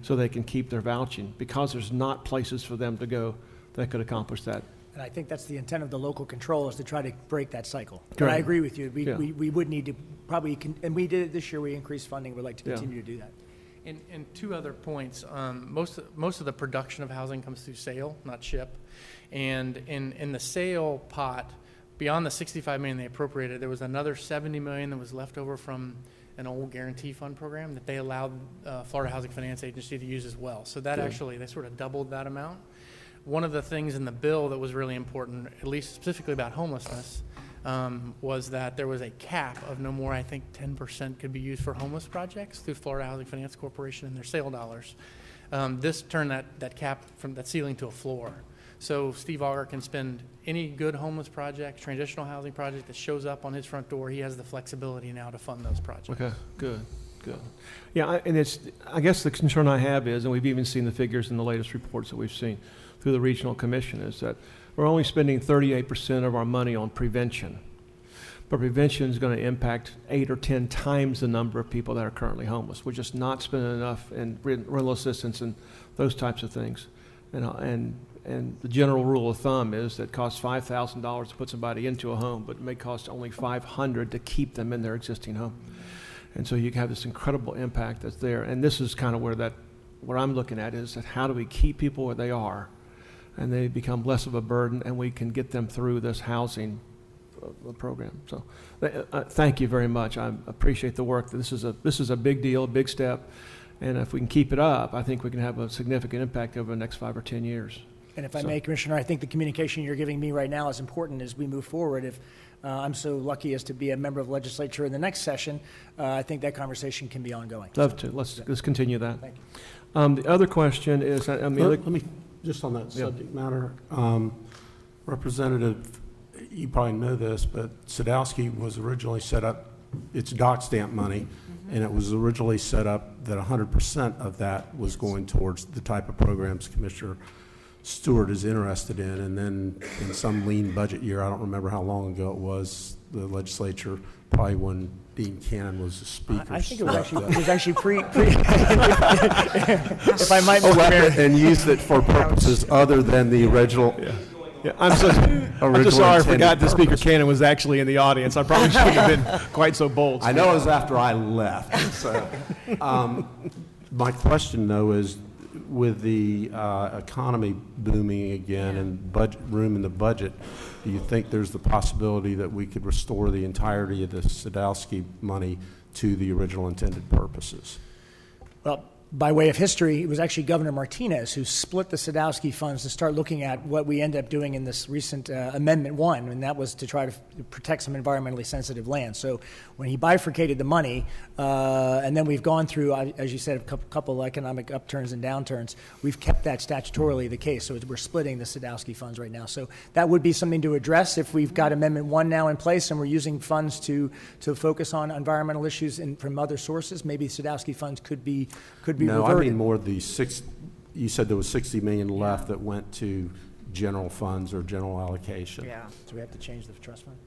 so they can keep their vouching because there's not places for them to go that could accomplish that. And I think that's the intent of the local control, is to try to break that cycle. But Correct. I agree with you. Yeah. We would need to probably, and we did it this year, we increased funding. We'd like to Yeah. continue to do that. And two other points. Most of the production of housing comes through sale, not ship. And in the sale pot, beyond the $65 million they appropriated, there was another $70 million that was left over from an old guarantee fund program that they allowed Florida Housing Finance Agency to use as well. So that actually, they sort of doubled that amount. One of the things in the bill that was really important, at least specifically about homelessness, was that there was a cap of no more, I think 10% could be used for homeless projects through Florida Housing Finance Corporation and their sale dollars. This turned that cap from that ceiling to a floor. So Steve Auger can spend any good homeless project, transitional housing project that shows up on his front door. He has the flexibility now to fund those projects. Okay, good. Yeah, I guess the concern I have is, and we've even seen the figures in the latest reports that we've seen through the regional commission, is that we're only spending 38% of our money on prevention. But prevention is going to impact 8 or 10 times the number of people that are currently homeless. We're just not spending enough in rental assistance and those types of things. And the general rule of thumb is that it costs $5,000 to put somebody into a home, but it may cost only $500 to keep them in their existing home. And so you have this incredible impact that's there. And this is kind of what I'm looking at is that how do we keep people where they are and they become less of a burden and we can get them through this housing program. So thank you very much. I appreciate the work. This is a big deal, a big step. And if we can keep it up, I think we can have a significant impact over the next 5 or 10 years. And if I may, Commissioner, I think the communication you're giving me right now is important as we move forward. If I'm so lucky as to be a member of the legislature in the next session, I think that conversation can be ongoing. Love to. Let's continue that. Thank you. The other question is, Let me, just on that subject matter, Representative, you probably know this, but Sadowski was originally set up, it's dock stamp money, and it was originally set up that 100% of that was going towards the type of programs Commissioner Stewart is interested in, and then in some lean budget year, I don't remember how long ago it was, the legislature, probably when Dean Cannon was the speaker. I think it was actually pre if I might, Mr. Mayor. And used it for purposes other than the original. Yeah, I'm so sorry I forgot that Speaker Cannon was actually in the audience. I probably shouldn't have been quite so bold. I know it was after I left. So, my question, though, is with the economy booming again and budget room in the budget, do you think there's the possibility that we could restore the entirety of the Sadowski money to the original intended purposes? Well, by way of history, it was actually Governor Martinez who split the Sadowski funds to start looking at what we ended up doing in this recent Amendment 1, and that was to try to protect some environmentally sensitive land. So when he bifurcated the money, and then we've gone through, as you said, a couple economic upturns and downturns, we've kept that statutorily the case. So we're splitting the Sadowski funds right now. So that would be something to address if we've got Amendment 1 now in place and we're using funds to focus on environmental issues from other sources. Maybe Sadowski funds could be No, reverted. I mean more the you said there was $60 million left that went to general funds or general allocation. Yeah. So we have to change the trust fund?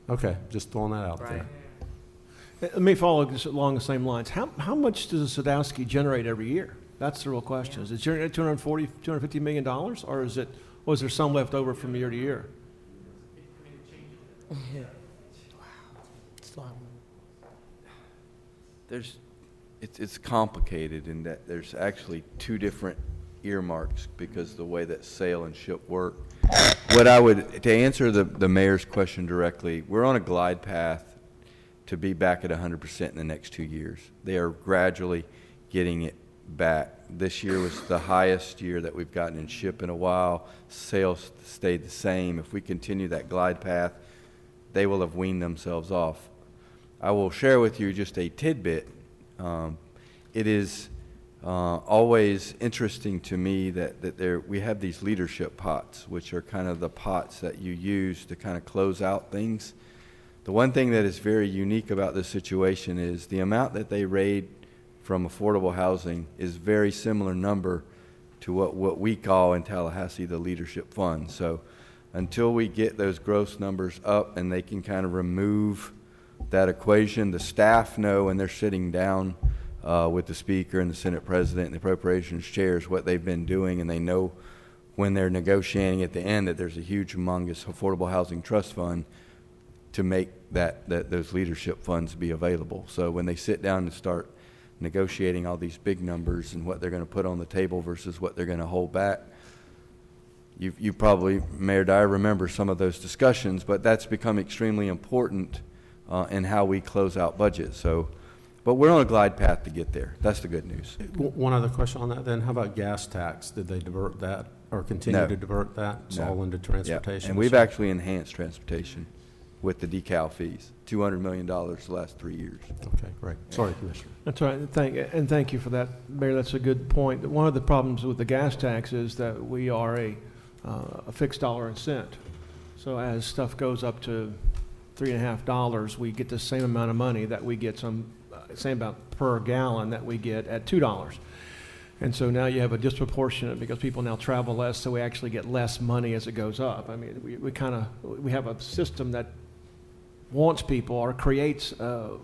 Okay, just throwing that out there. Let me follow just along the same lines. How much does the Sadowski generate every year? That's the real question. Is it generate $250 million, or was there some left over from year to year? Yeah. Wow. It's long. It's complicated in that there's actually two different earmarks because the way that sale and ship work. To answer the mayor's question directly, we're on a glide path to be back at 100% in the next 2 years. They are gradually getting it back. This year was the highest year that we've gotten in ship in a while. Sales stayed the same. If we continue that glide path, they will have weaned themselves off. I will share with you just a tidbit. It is always interesting to me that we have these leadership pots, which are kind of the pots that you use to kind of close out things. The one thing that is very unique about this situation is the amount that they raid from affordable housing is very similar number to what we call in Tallahassee the leadership fund. So until we get those gross numbers up and they can kind of remove that equation, the staff know, and they're sitting down with the Speaker and the Senate President and the Appropriations Chairs what they've been doing, and they know when they're negotiating at the end that there's a huge, humongous affordable housing trust fund to make those leadership funds be available. So when they sit down and start negotiating all these big numbers and what they're going to put on the table versus what they're going to hold back, you probably, Mayor Dyer, remember some of those discussions, but that's become extremely important in how we close out budgets. So, but we're on a glide path to get there. That's the good news. One other question on that then. How about gas tax? Did they divert that or continue No. to divert that? It's all into transportation. Yeah. And we've actually enhanced transportation with the decal fees, $200 million the last 3 years. Okay, great. Sorry, Commissioner. That's all right. Thank you for that, Mayor. That's a good point. One of the problems with the gas tax is that we are a fixed dollar and cent. So as stuff goes up to $3.50, we get the same amount of money that we get same amount per gallon that we get at $2. And so now you have a disproportionate, because people now travel less, so we actually get less money as it goes up. I mean, we have a system that wants people or creates a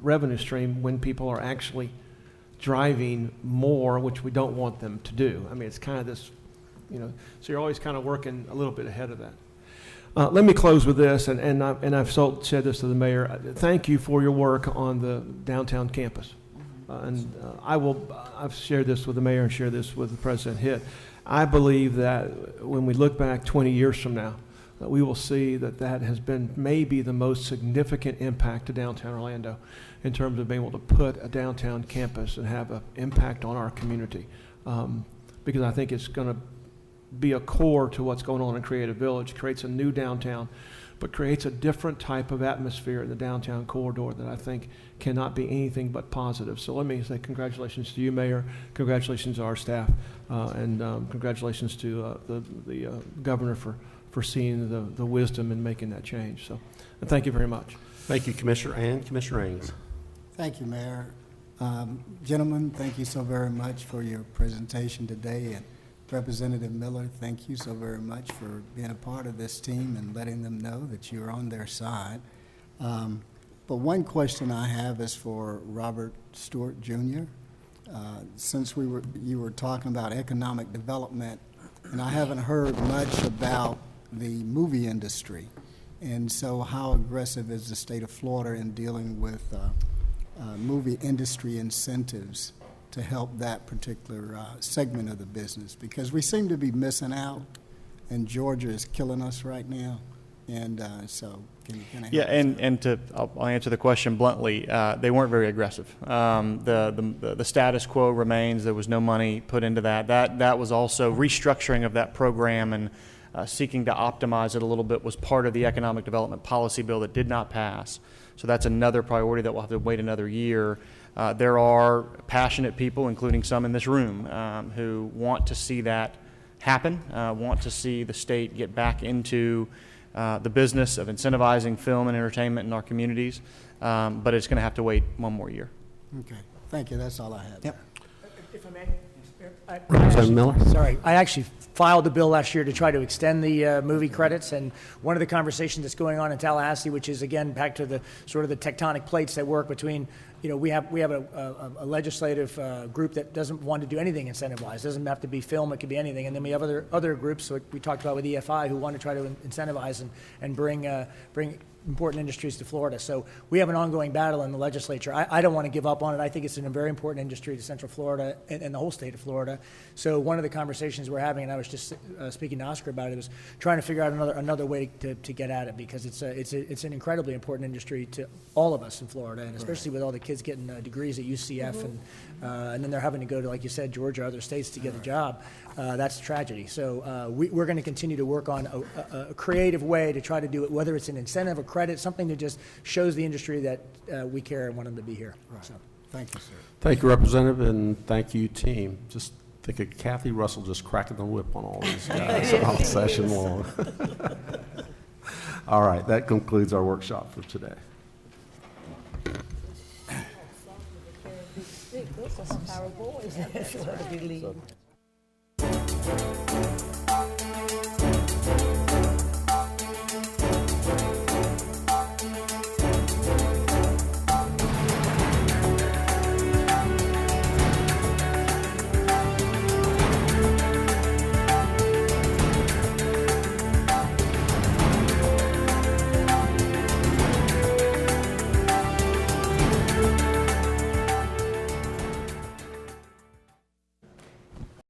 revenue stream when people are actually driving more, which we don't want them to do. I mean, it's kind of this, so you're always kind of working a little bit ahead of that. Let me close with this, and I've said this to the mayor. Thank you for your work on the downtown campus. I've shared this with the mayor and shared this with President Hitt. I believe that when we look back 20 years from now, that we will see that has been maybe the most significant impact to downtown Orlando in terms of being able to put a downtown campus and have an impact on our community. Because I think it's going to be a core to what's going on in Creative Village, creates a new downtown, but creates a different type of atmosphere in the downtown corridor that I think cannot be anything but positive. So let me say congratulations to you, Mayor, congratulations to our staff, and congratulations to the governor for seeing the wisdom in making that change. So thank you very much. Thank you, Commissioner. And Commissioner Ains. Thank you, Mayor. Gentlemen, thank you so very much for your presentation today. And Representative Miller, thank you so very much for being a part of this team and letting them know that you're on their side. But one question I have is for Robert Stewart Jr. Since you were talking about economic development, and I haven't heard much about the movie industry. And so how aggressive is the state of Florida in dealing with movie industry incentives to help that particular segment of the business? Because we seem to be missing out, and Georgia is killing us right now. And so can you kind of help I'll answer the question bluntly. They weren't very aggressive. The status quo remains. There was no money put into that. That was also restructuring of that program and seeking to optimize it a little bit was part of the economic development policy bill that did not pass. So that's another priority that we'll have to wait another year. There are passionate people, including some in this room, who want to see that happen, want to see the state get back into the business of incentivizing film and entertainment in our communities, but it's going to have to wait one more year. Okay, thank you. That's all I have. Yep. If I may, Representative Miller. Sorry, I actually filed a bill last year to try to extend the movie credits, and one of the conversations that's going on in Tallahassee, which is again back to the sort of the tectonic plates that work between, we have a legislative group that doesn't want to do anything incentive-wise. It doesn't have to be film; it could be anything. And then we have other groups, like we talked about with EFI, who want to try to incentivize and bring important industries to Florida. So we have an ongoing battle in the legislature. I don't want to give up on it. I think it's a very important industry to Central Florida and the whole state of Florida. So one of the conversations we're having, and I was just speaking to Oscar about it, was trying to figure out another way to get at it, because it's an incredibly important industry to all of us in Florida, and especially with all the kids getting degrees at UCF and then they're having to go to, like you said, Georgia or other states to get a job. That's a tragedy. So we're going to continue to work on a creative way to try to do it, whether it's an incentive, a credit, something that just shows the industry that we care and want them to be here. Right. So, thank you, sir. Thank you, Representative, and thank you, team. Just think of Kathy Russell just cracking the whip on all these guys all session long. All right, that concludes our workshop for today. Those are some power boys. That's what we leave.